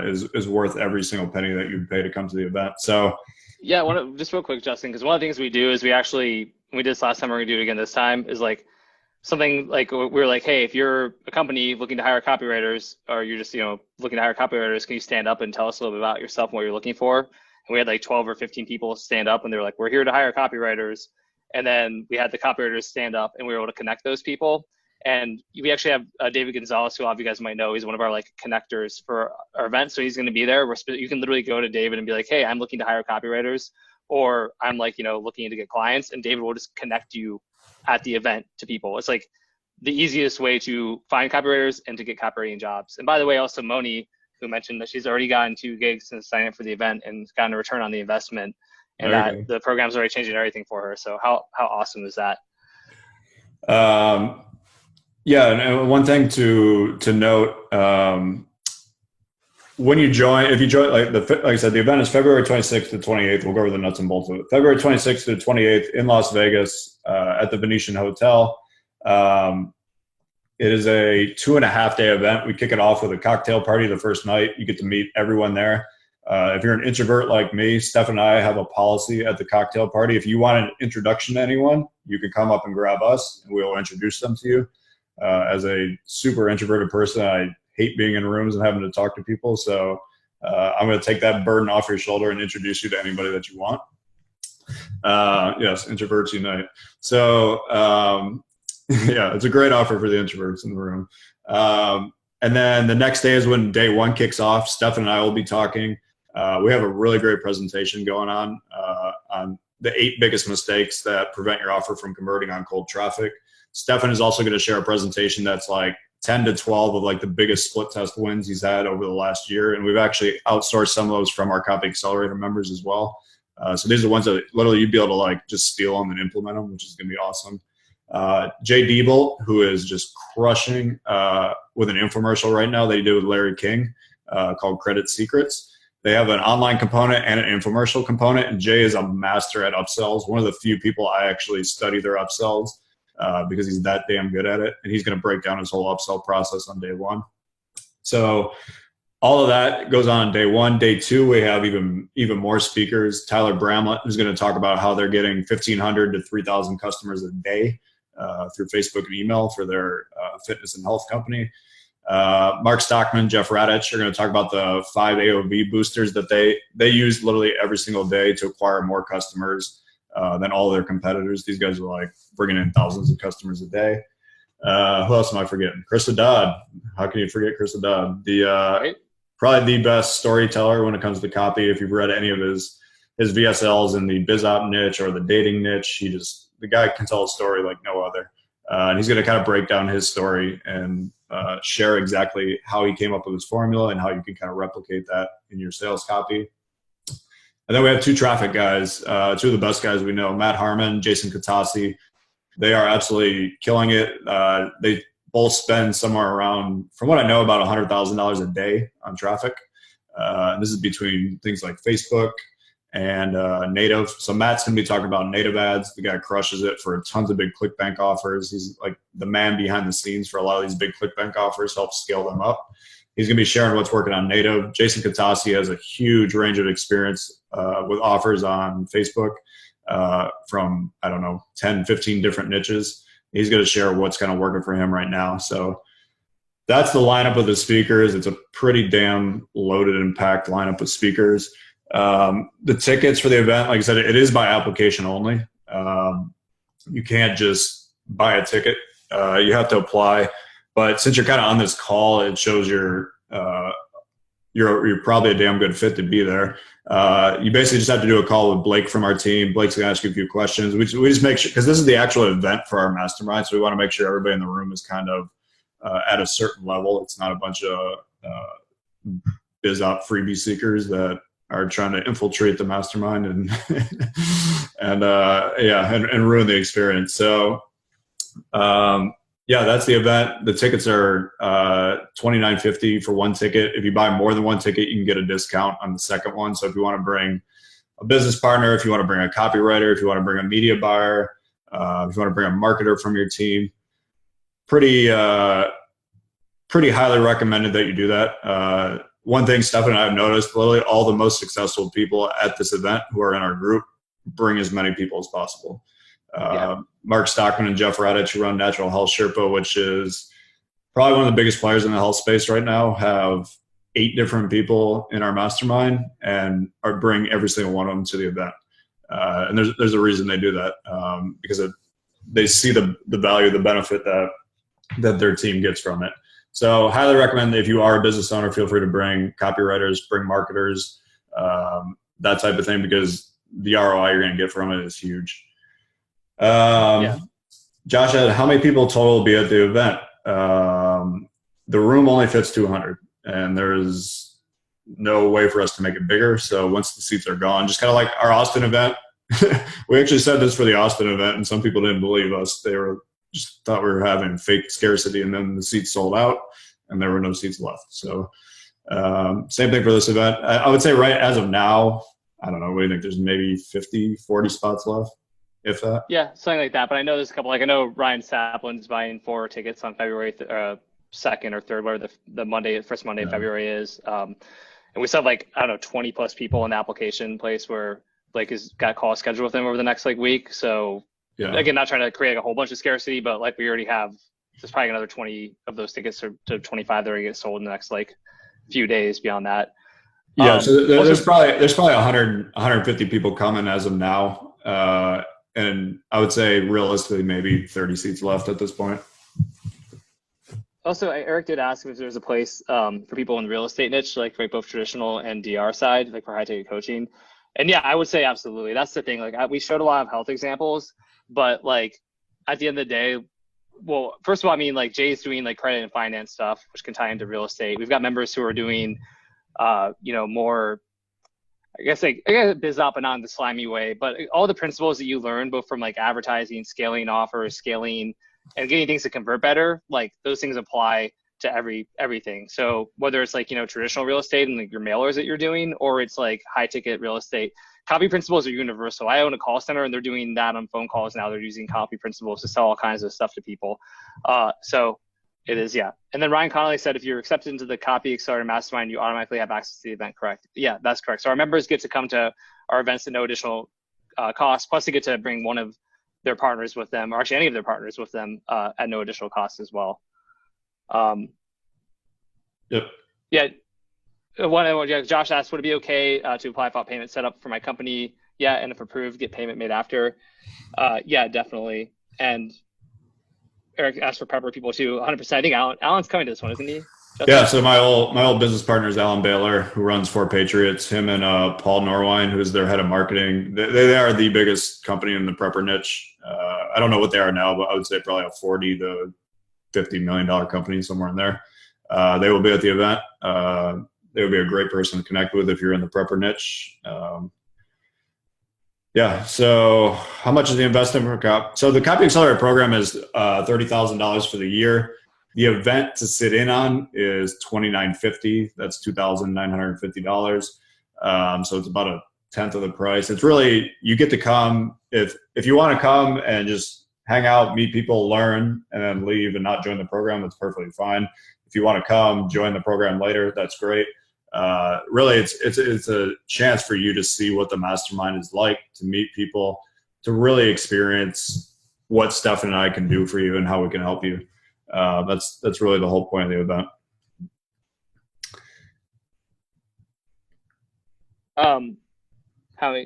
is worth every single penny that you'd pay to come to the event. So yeah, just real quick, Justin, because one of the things we do is we did this last time, we're gonna do it again this time, is like something like we're like, hey, if you're a company looking to hire copywriters, or you're just looking to hire copywriters, can you stand up and tell us a little bit about yourself and what you're looking for? And we had like 12 or 15 people stand up, and they were like, we're here to hire copywriters. And then we had the copywriters stand up, and we were able to connect those people. And we actually have David Gonzalez, who a lot of you guys might know. He's one of our like connectors for our event, so he's going to be there. You can literally go to David and be like, hey, I'm looking to hire copywriters, or I'm like looking to get clients, and David will just connect you at the event to people. It's like the easiest way to find copywriters and to get copywriting jobs. And by the way, also Moni, who mentioned that she's already gotten 2 gigs since signing up for the event and gotten a return on the investment, and that the program's already changing everything for her. So how awesome is that? Yeah, and one thing to note, when you join, if you join, like I said, the event is February 26th to 28th. We'll go over the nuts and bolts of it. February 26th to 28th in Las Vegas, at the Venetian Hotel. It is a 2.5-day event. We kick it off with a cocktail party the first night. You get to meet everyone there. If you're an introvert like me, Steph and I have a policy at the cocktail party. If you want an introduction to anyone, you can come up and grab us, and we'll introduce them to you. As a super introverted person, I hate being in rooms and having to talk to people. So I'm going to take that burden off your shoulder and introduce you to anybody that you want. Yes, introverts unite. So yeah, it's a great offer for the introverts in the room. And then the next day is when day 1 kicks off. Stefan and I will be talking. We have a really great presentation going on the 8 biggest mistakes that prevent your offer from converting on cold traffic. Stefan is also going to share a presentation that's like 10 to 12 of like the biggest split test wins he's had over the last year. And we've actually outsourced some of those from our Copy Accelerator members as well. So these are the ones that literally you'd be able to like just steal them and implement them, which is going to be awesome. Jay Diebel, who is just crushing with an infomercial right now that he did with Larry King called Credit Secrets. They have an online component and an infomercial component, and Jay is a master at upsells. One of the few people I actually study their upsells because he's that damn good at it, and he's going to break down his whole upsell process on day 1. So all of that goes on day 1. Day 2, we have even more speakers. Tyler Bramlett is going to talk about how they're getting 1,500 to 3,000 customers a day through Facebook and email for their fitness and health company. Mark Stockman, Jeff Radich are going to talk about the 5 AOV boosters that they use literally every single day to acquire more customers than all their competitors. These guys are like bringing in thousands of customers a day. Who else am I forgetting? Krista Dodd. How can you forget Krista Dodd? Probably the best storyteller when it comes to copy. If you've read any of his VSLs in the biz op niche or the dating niche, the guy can tell a story like no other. And he's going to kind of break down his story and share exactly how he came up with his formula and how you can kind of replicate that in your sales copy. And then we have 2 traffic guys, 2 of the best guys we know, Matt Harmon, Jason Katasi. They are absolutely killing it. They both spend somewhere around, from what I know, about $100,000 a day on traffic. This is between things like Facebook and native. So Matt's going to be talking about native ads. The guy crushes it for tons of big ClickBank offers. He's like the man behind the scenes for a lot of these big ClickBank offers, helps scale them up. He's going to be sharing what's working on native. Jason Katasi has a huge range of experience with offers on Facebook. from, I don't know, 10, 15 different niches. He's going to share what's kind of working for him right now. So that's the lineup of the speakers. It's a pretty damn loaded and packed lineup of speakers. The tickets for the event, like I said, it is by application only. You can't just buy a ticket. You have to apply. But since you're kind of on this call, it shows you're probably a damn good fit to be there. You basically just have to do a call with Blake from our team. Blake's gonna ask you a few questions. We just make sure, because this is the actual event for our mastermind, so we want to make sure everybody in the room is kind of at a certain level. It's not a bunch of biz op freebie seekers that are trying to infiltrate the mastermind and and ruin the experience. So that's the event. The tickets are $29.50 for one ticket. If you buy more than one ticket, you can get a discount on the second one. So if you want to bring a business partner, if you want to bring a copywriter, if you want to bring a media buyer, if you want to bring a marketer from your team, pretty highly recommended that you do that. One thing Stefan and I have noticed, literally all the most successful people at this event who are in our group bring as many people as possible. Mark Stockman and Jeff Radich, who run Natural Health Sherpa, which is probably one of the biggest players in the health space right now, have 8 different people in our mastermind and bring every single one of them to the event. And there's a reason they do that, because they see the value, the benefit that their team gets from it. So highly recommend that if you are a business owner, feel free to bring copywriters, bring marketers, that type of thing, because the ROI you're going to get from it is huge. Josh said, how many people total will be at the event? The room only fits 200, and there's no way for us to make it bigger. So once the seats are gone, just kind of like our Austin event, we actually said this for the Austin event, and some people didn't believe us. They just thought we were having fake scarcity, and then the seats sold out and there were no seats left. So same thing for this event. I would say right as of now, I don't know, what do you think? There's maybe 50, 40 spots left, if that? Yeah, something like that. But I know there's a couple, like I know Ryan Saplin's buying 4 tickets on February 2nd or 3rd, whatever the first Monday of February is. And we still have like, I don't know, 20 plus people in the application place where Blake has got calls scheduled with him over the next week. So again, not trying to create a whole bunch of scarcity, but like we already have, there's probably another 20 of those tickets to 25 that are going to get sold in the next few days beyond that. So there's probably 100, 150 people coming as of now. And I would say realistically, maybe 30 seats left at this point. Also, Eric did ask if there's a place for people in the real estate niche, like for both traditional and DR side, like for high ticket coaching. And yeah, I would say absolutely. That's the thing. We showed a lot of health examples, but at the end of the day, well, first of all, I mean, Jay's doing credit and finance stuff, which can tie into real estate. We've got members who are doing, more, I guess biz op, but not in the slimy way. But all the principles that you learn, both from advertising, scaling offers, scaling, and getting things to convert better, those things apply to everything. So whether it's traditional real estate and your mailers that you're doing, or it's high ticket real estate, copy principles are universal. I own a call center and they're doing that on phone calls now. They're using copy principles to sell all kinds of stuff to people. So it is, yeah. And then Ryan Connolly said, if you're accepted into the Copy Accelerator Mastermind, you automatically have access to the event, correct? Yeah, that's correct. So our members get to come to our events at no additional cost, plus they get to bring one of their partners with them, or actually any of their partners with them at no additional cost as well. Yep. Yeah. Josh asked, would it be okay to apply for payment set up for my company? Yeah, and if approved, get payment made after. Yeah, definitely. And Eric asked for prepper people too, 100%. I think Alan's coming to this one, isn't he? Justin? Yeah, so my old business partner is Alan Baylor, who runs For Patriots. Him and Paul Norwine, who's their head of marketing. They are the biggest company in the prepper niche. I don't know what they are now, but I would say probably a $40 to $50 million company, somewhere in there. They will be at the event. They would be a great person to connect with if you're in the prepper niche. Yeah. So how much is the investment for Cop? So the Copy Accelerator program is $30,000 for the year. The event to sit in on is $29.50. That's $2,950. So it's about a tenth of the price. It's really, you get to come if you want to come and just hang out, meet people, learn, and then leave and not join the program. That's perfectly fine. If you want to come, join the program later, that's great. Really, it's a chance for you to see what the mastermind is like, to meet people, really experience what Stefan and I can do for you and how we can help you. That's really the whole point of the event.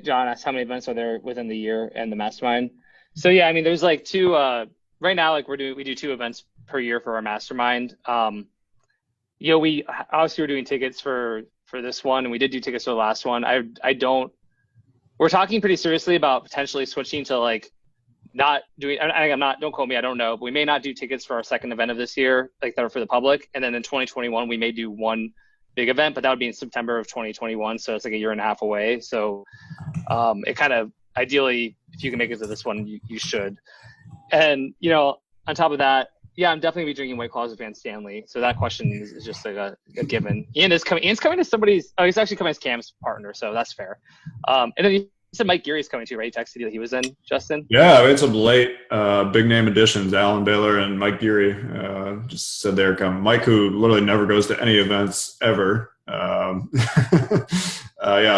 John asked how many events are there within the year and the mastermind. So yeah, I mean, there's like two, right now, like we do 2 events per year for our mastermind. We obviously we're doing tickets for this one, and we did do tickets for the last one. We're talking pretty seriously about potentially switching to like not doing, I'm not, don't quote me, I don't know, but we may not do tickets for our second event of this year, like that are for the public. And then in 2021, we may do one big event, but that would be in September of 2021. So it's like a year and a half away. So it kind of, ideally, if you can make it to this one, you should. And, on top of that, yeah, I'm definitely be drinking White Claws with Van Stanley. So that question is just like a given. Ian's coming to he's actually coming as Cam's partner. So that's fair. And then you said Mike Geary's coming too, right? He texted you that he was in, Justin? Yeah, we had some late big name additions, Alan Baylor and Mike Geary. Just said they're coming. Mike, who literally never goes to any events ever. Yeah,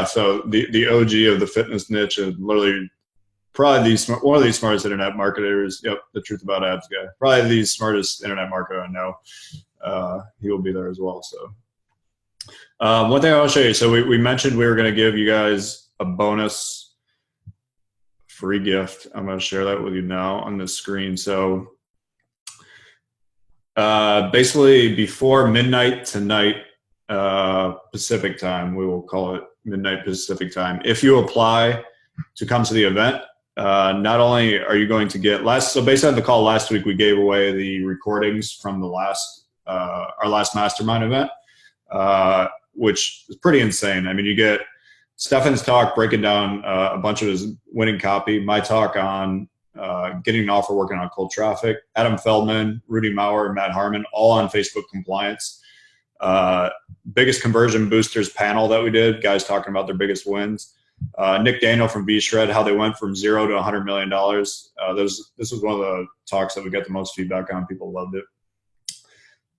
so the OG of the fitness niche, and literally probably one of the smartest internet marketers. Yep, the Truth About Ads guy. Probably the smartest internet marketer I know. He will be there as well. So one thing I want to show you. So we mentioned we were going to give you guys a bonus free gift. I'm going to share that with you now on the screen. So basically before midnight tonight, Pacific time, we will call it midnight Pacific time. If you apply to come to the event, not only are you going to get so based on the call last week, we gave away the recordings from the our last mastermind event, which is pretty insane. I mean, you get Stefan's talk breaking down a bunch of his winning copy, my talk on getting an offer working on cold traffic, Adam Feldman, Rudy Maurer, Matt Harmon, all on Facebook compliance. Biggest conversion boosters panel that we did, guys talking about their biggest wins. Nick Daniel from B-Shred, how they went from 0 to $100 million. This was one of the talks that we got the most feedback on. People loved it.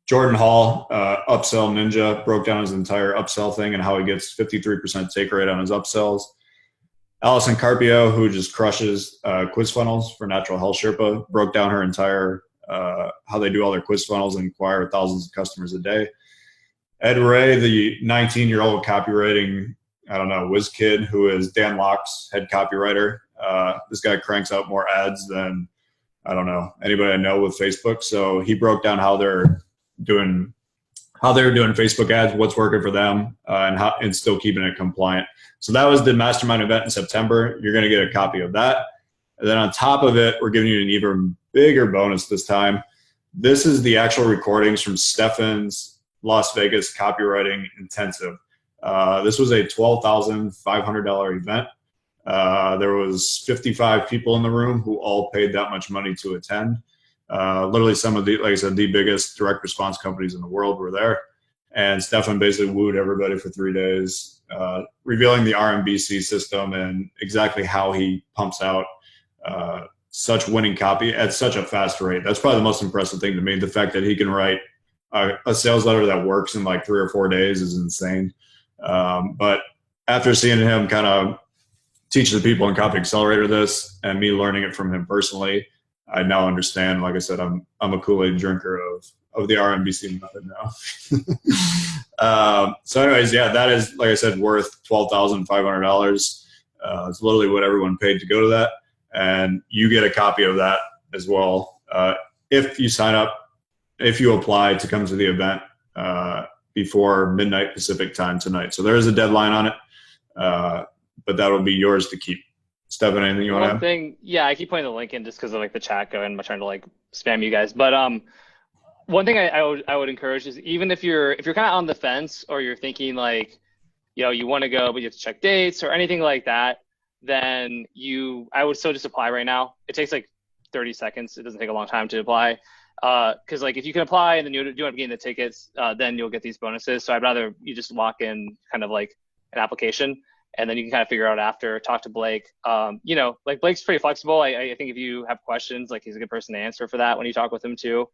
Jordan Hall, Upsell Ninja, broke down his entire upsell thing and how he gets 53% take rate on his upsells. Allison Carpio, who just crushes quiz funnels for Natural Health Sherpa, broke down her entire how they do all their quiz funnels and acquire thousands of customers a day. Ed Ray, the 19-year-old copywriting, whiz kid, who is Dan Locke's head copywriter. This guy cranks out more ads than, anybody I know with Facebook. So he broke down how they're doing Facebook ads, what's working for them, and still keeping it compliant. So that was the mastermind event in September. You're going to get a copy of that. And then on top of it, we're giving you an even bigger bonus this time. This is the actual recordings from Stefan's Las Vegas copywriting intensive. This was a $12,500 event. There was 55 people in the room who all paid that much money to attend. Literally some of the, like I said, the biggest direct response companies in the world were there. And Stefan basically wooed everybody for 3 days, revealing the RMBC system and exactly how he pumps out such winning copy at such a fast rate. That's probably the most impressive thing to me. The fact that he can write a sales letter that works in like 3 or 4 days is insane. But after seeing him kind of teach the people in Copy Accelerator this and me learning it from him personally, I now understand. Like I said, I'm a Kool-Aid drinker of the RMBC method now. So anyways, yeah, that is, like I said, worth $12,500. It's literally what everyone paid to go to that. And you get a copy of that as well. If you sign up, if you apply to come to the event before midnight Pacific time tonight. So there is a deadline on it, but that'll be yours to keep. Stefan, anything you want to add? One thing, yeah, I keep putting the link in just because of like the chat going. I'm not trying to like spam you guys, but one thing I would encourage is, even if you're kind of on the fence, or you're thinking like, you want to go but you have to check dates or anything like that, then I would still just apply right now. It takes like 30 seconds. It doesn't take a long time to apply. Because like if you can apply and then you do end up getting the tickets, then you'll get these bonuses. So I'd rather you just lock in kind of like an application, and then you can kind of figure out after, talk to Blake. Like Blake's pretty flexible. I think if you have questions, like he's a good person to answer for that when you talk with him too.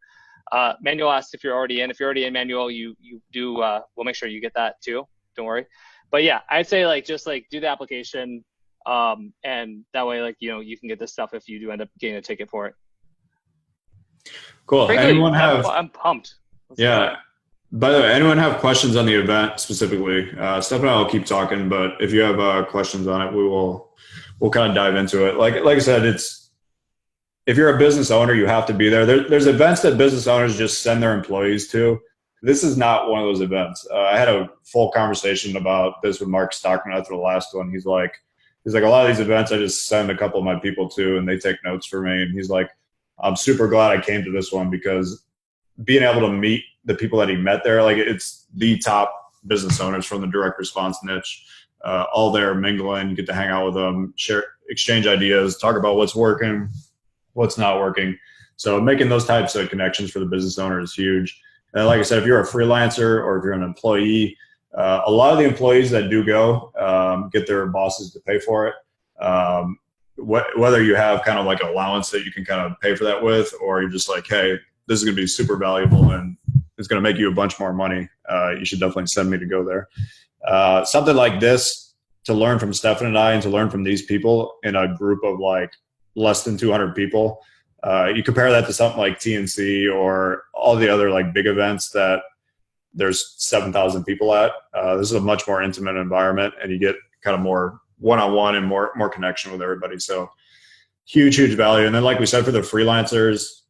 Manuel asked if you're already in. If you're already in, Manuel, you do, we'll make sure you get that too. Don't worry. But yeah, I'd say like, just like do the application. And that way, like, you can get this stuff if you do end up getting a ticket for it. Cool. Frankly, Anyone have? I'm pumped. Yeah. By the way, anyone have questions on the event specifically? Steph and I will keep talking, but if you have questions on it, we'll kind of dive into it. Like I said, if you're a business owner, you have to be there. There's events that business owners just send their employees to. This is not one of those events. I had a full conversation about this with Mark Stockman after the last one. He's like, a lot of these events I just send a couple of my people to, and they take notes for me. And he's like, I'm super glad I came to this one, because being able to meet the people that he met there, like, it's the top business owners from the direct response niche, all there mingling. You get to hang out with them, share, exchange ideas, talk about what's working, what's not working. So making those types of connections for the business owner is huge. And like I said, if you're a freelancer or if you're an employee, a lot of the employees that do go get their bosses to pay for it. Whether you have kind of like an allowance that you can kind of pay for that with, or you're just like, hey, this is going to be super valuable and it's going to make you a bunch more money, you should definitely send me to go there. Something like this, to learn from Stefan and I and to learn from these people in a group of like less than 200 people, you compare that to something like TNC or all the other like big events that there's 7,000 people at. This is a much more intimate environment, and you get kind of more one-on-one and more connection with everybody. So huge value. And then, like we said, for the freelancers,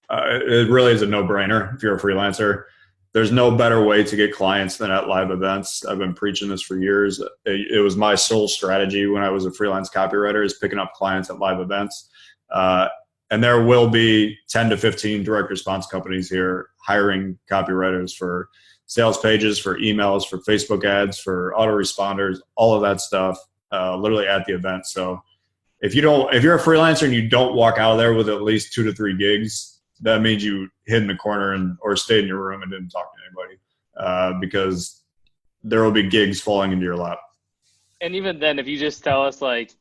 it really is a no-brainer. If you're a freelancer, there's no better way to get clients than at live events. I've been preaching this for years. It was my sole strategy when I was a freelance copywriter, is picking up clients at live events. And there will be 10 to 15 direct response companies here hiring copywriters for sales pages, for emails, for Facebook ads, for autoresponders, all of that stuff, literally at the event. So if you're a freelancer and you don't walk out of there with at least 2 to 3 gigs, that means you hid in the corner or stayed in your room and didn't talk to anybody, because there will be gigs falling into your lap. And even then, if you just tell us like,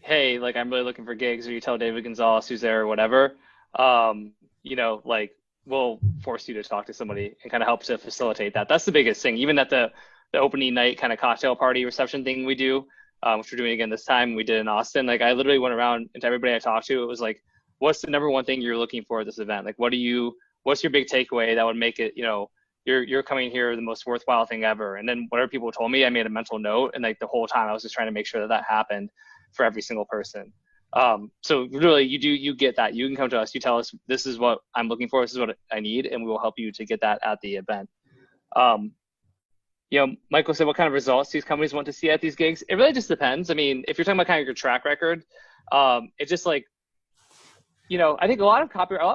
hey, like, I'm really looking for gigs, or you tell David Gonzalez who's there or whatever, like, we'll force you to talk to somebody and kind of help to facilitate that. That's the biggest thing. Even at the opening night kind of cocktail party reception thing we do, which we're doing again this time, we did in Austin. Like, I literally went around and to everybody I talked to, it was like, what's the number one thing you're looking for at this event? Like, what's your big takeaway that would make it, you're coming here the most worthwhile thing ever? And then whatever people told me, I made a mental note. And like the whole time I was just trying to make sure that happened for every single person. So really, you get that. You can come to us, you tell us, this is what I'm looking for, this is what I need, and we will help you to get that at the event. Michael said, what kind of results these companies want to see at these gigs? It really just depends. I mean, if you're talking about kind of your track record, it's just like, I think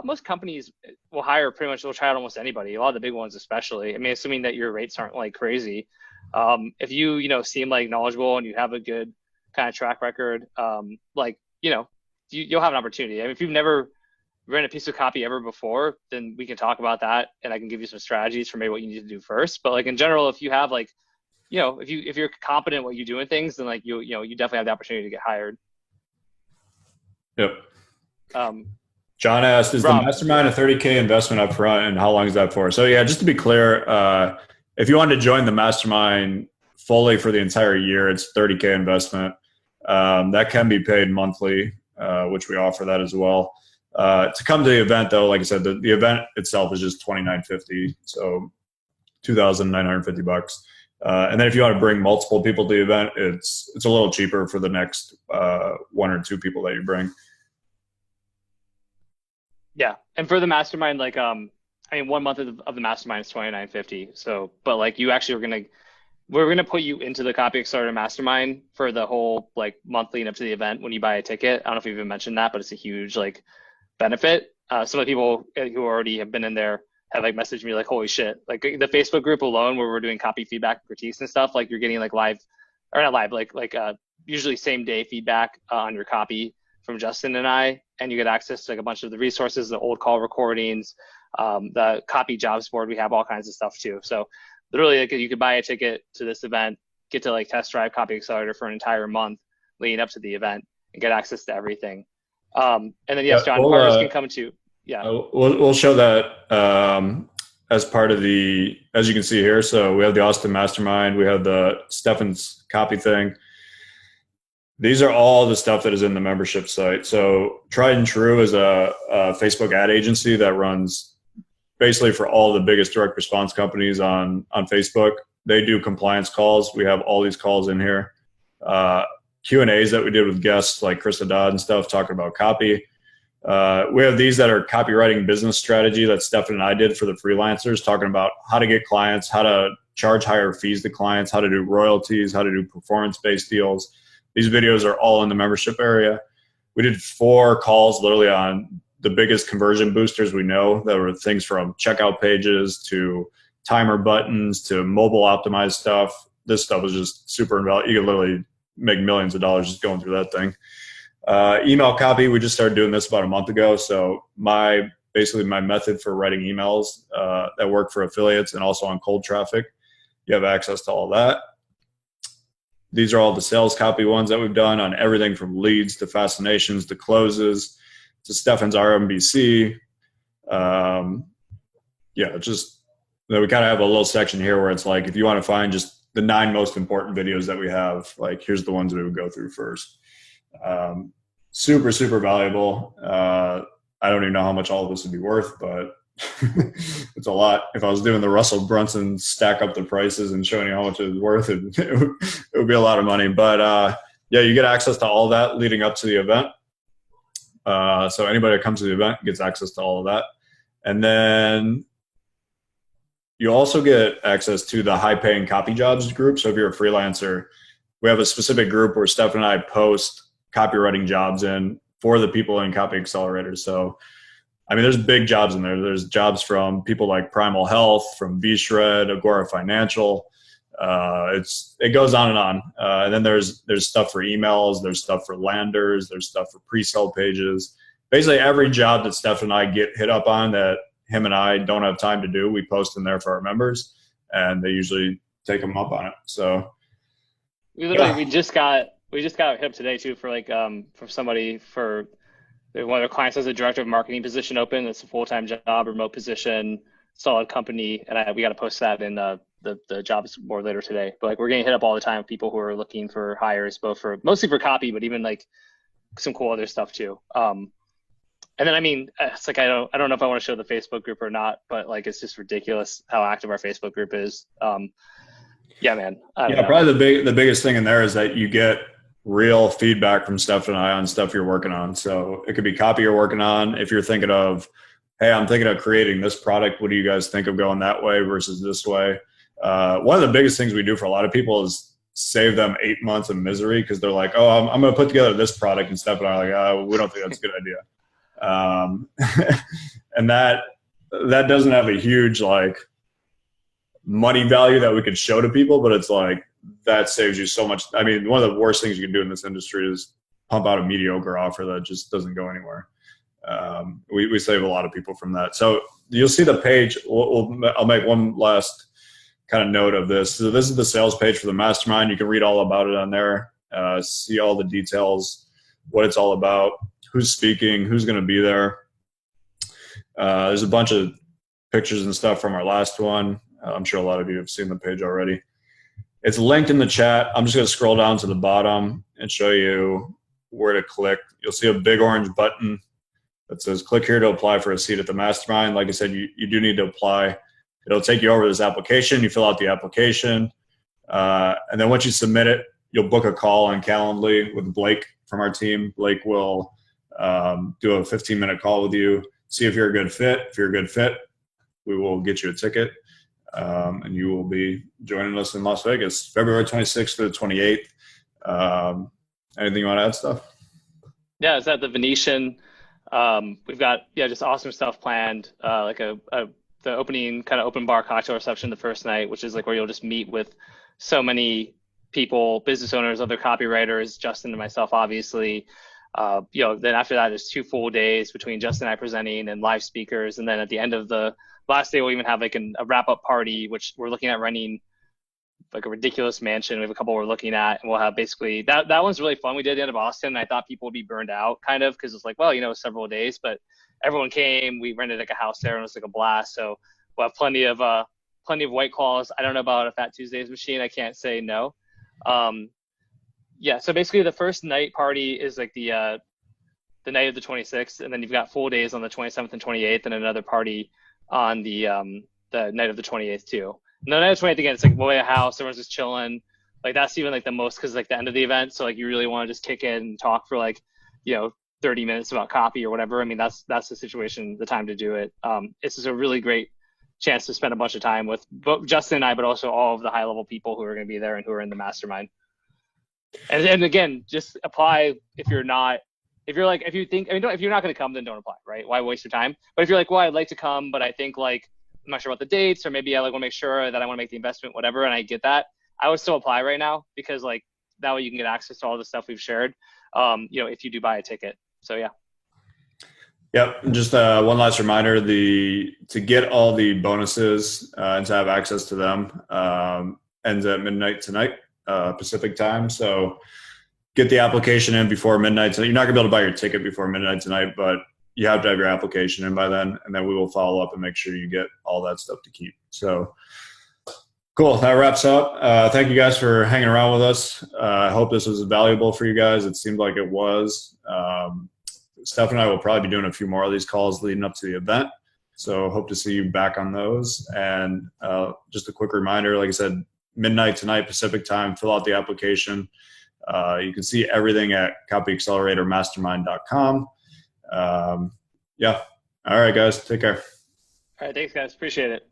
most companies will hire pretty much, they'll try out almost anybody, a lot of the big ones especially. I mean, assuming that your rates aren't like crazy. If you, seem like knowledgeable and you have a good kind of track record, you'll have an opportunity. I mean, if you've never written a piece of copy ever before, then we can talk about that, and I can give you some strategies for maybe what you need to do first. But like in general, if you have like, if you're competent at what you do in things, then like you definitely have the opportunity to get hired. Yep. John asked, is Rob, the mastermind a 30K investment up front, and how long is that for? So yeah, just to be clear, if you want to join the mastermind fully for the entire year, it's 30K investment. That can be paid monthly, which we offer that as well. To come to the event, though, like I said, the event itself is just $2,950, so $2,950. And then if you want to bring multiple people to the event, it's a little cheaper for the next 1 or 2 people that you bring. Yeah, and for the mastermind, like 1 month of the mastermind is $2,950. So, but like you actually we're gonna put you into the Copy Accelerator Mastermind for the whole like month leading up to the event when you buy a ticket. I don't know if you've even mentioned that, but it's a huge like benefit. Some of the people who already have been in there have like messaged me like, holy shit, like the Facebook group alone where we're doing copy feedback, critiques and stuff, like you're getting like live, or not live, like usually same day feedback on your copy from Justin and I, and you get access to like a bunch of the resources, the old call recordings, the copy jobs board. We have all kinds of stuff too. So literally, like, you could buy a ticket to this event, get to like test drive Copy Accelerator for an entire month leading up to the event, and get access to everything. And then yes, John, partners can come to. Yeah, we'll show that as part of as you can see here. So we have the Austin Mastermind, we have the Stefan's copy thing. These are all the stuff that is in the membership site. So Tried and True is a Facebook ad agency that runs basically for all the biggest direct response companies on Facebook. They do compliance calls. We have all these calls in here. Q&As that we did with guests like Chris Haddad and stuff, talking about copy. We have these that are copywriting business strategy that Stefan and I did for the freelancers, talking about how to get clients, how to charge higher fees to clients, how to do royalties, how to do performance-based deals. These videos are all in the membership area. We did 4 calls literally on the biggest conversion boosters we know. That were things from checkout pages to timer buttons to mobile optimized stuff. This stuff was just super invaluable. You could literally make millions of dollars just going through that thing. Email copy, we just started doing this about a month ago. So basically my method for writing emails that work for affiliates and also on cold traffic, you have access to all that. These are all the sales copy ones that we've done on everything from leads to fascinations to closes to Stefan's RMBC. Just we kind of have a little section here where it's like, if you want to find just the 9 most important videos that we have, like here's the ones we would go through first. Super, super valuable. I don't even know how much all of this would be worth, but it's a lot. If I was doing the Russell Brunson stack up the prices and showing you how much it was worth, it would be a lot of money. But you get access to all that leading up to the event. So anybody that comes to the event gets access to all of that. And then you also get access to the high paying copy jobs group. So if you're a freelancer, we have a specific group where Stefan and I post copywriting jobs in for the people in Copy Accelerator. So, I mean, there's big jobs in there. There's jobs from people like Primal Health, from V-Shred, Agora Financial. It goes on and on. And then there's stuff for emails. There's stuff for landers. There's stuff for pre-sale pages. Basically, every job that Stefan and I get hit up on that him and I don't have time to do, we post in there for our members, and they usually take them up on it. So we just got hit up today too for for somebody for one of their clients has a director of marketing position open. It's a full-time job, remote position, solid company, and we got to post that in the jobs board later today. But we're getting hit up all the time with people who are looking for hires, mostly for copy, but even some cool other stuff too. And then, I mean, it's I don't know if I want to show the Facebook group or not, but it's just ridiculous how active our Facebook group is. Yeah, man. Probably the biggest thing in there is that you get real feedback from Steph and I on stuff you're working on. So it could be copy you're working on. If you're thinking of, hey, I'm thinking of creating this product, what do you guys think of going that way versus this way? One of the biggest things we do for a lot of people is save them 8 months of misery because they're like, oh, I'm going to put together this product, and Steph and I are like, we don't think that's a good idea. And that doesn't have a huge money value that we could show to people, but it's that saves you so much. I mean, one of the worst things you can do in this industry is pump out a mediocre offer that just doesn't go anywhere. We save a lot of people from that. So you'll see the page. I'll make one last kind of note of this. So this is the sales page for the mastermind. You can read all about it on there, see all the details, what it's all about, who's speaking, who's going to be there. There's a bunch of pictures and stuff from our last one. I'm sure a lot of you have seen the page already. It's linked in the chat. I'm just going to scroll down to the bottom and show you where to click. You'll see a big orange button that says click here to apply for a seat at the mastermind. Like I said, you do need to apply. It'll take you over this application. You fill out the application. And then once you submit it, you'll book a call on Calendly with Blake from our team. Blake will do a 15-minute call with you, see if you're a good fit. If you're a good fit, we will get you a ticket. And you will be joining us in Las Vegas, February 26th to the 28th. Anything you want to add, stuff? Yeah, it's at the Venetian. We've got just awesome stuff planned. The opening kind of open bar cocktail reception the first night, which is where you'll just meet with so many people, business owners, other copywriters, Justin and myself, obviously. Then after that, there's 2 full days between Justin and I presenting and live speakers. And then at the end of the last day, we'll even have a wrap-up party, which we're looking at renting a ridiculous mansion. We have a couple we're looking at, and we'll have basically that one's really fun. We did it in Boston, and I thought people would be burned out kind of because it's several days, but everyone came. We rented a house there, and it was a blast. So we'll have plenty of White Claws. I don't know about a Fat Tuesdays machine. I can't say no. Yeah. So basically, the first night party is like the night of the 26th, and then you've got full days on the 27th and 28th, and another party on the night of the 28th too. And the night of the 28th again, it's like way a house, everyone's just chilling. Like that's even like the most because like the end of the event, so like you really want to just kick in and talk for like 30 minutes about copy or whatever. I mean that's the situation, the time to do it. It's just a really great chance to spend a bunch of time with both Justin and I, but also all of the high level people who are going to be there and who are in the mastermind. And again, just apply if you're not, if you're like, if you think, I mean, if you're not going to come, then don't apply, right? Why waste your time? But if you're like, well, I'd like to come, but I think like, I'm not sure about the dates, or maybe I like want to make sure that I want to make the investment, whatever. And I get that. I would still apply right now because like that way you can get access to all the stuff we've shared, if you do buy a ticket. So yeah. Yep. Just one last reminder: to get all the bonuses and to have access to them ends at midnight tonight, Pacific time. So get the application in before midnight tonight. You're not gonna be able to buy your ticket before midnight tonight, but you have to have your application in by then, and then we will follow up and make sure you get all that stuff to keep. So cool. That wraps up. Thank you guys for hanging around with us. I hope this was valuable for you guys. It seemed like it was. Steph and I will probably be doing a few more of these calls leading up to the event. So hope to see you back on those. And just a quick reminder, like I said, midnight tonight, Pacific time, fill out the application. You can see everything at copyacceleratormastermind.com. Yeah. All right, guys. Take care. All right. Thanks, guys. Appreciate it.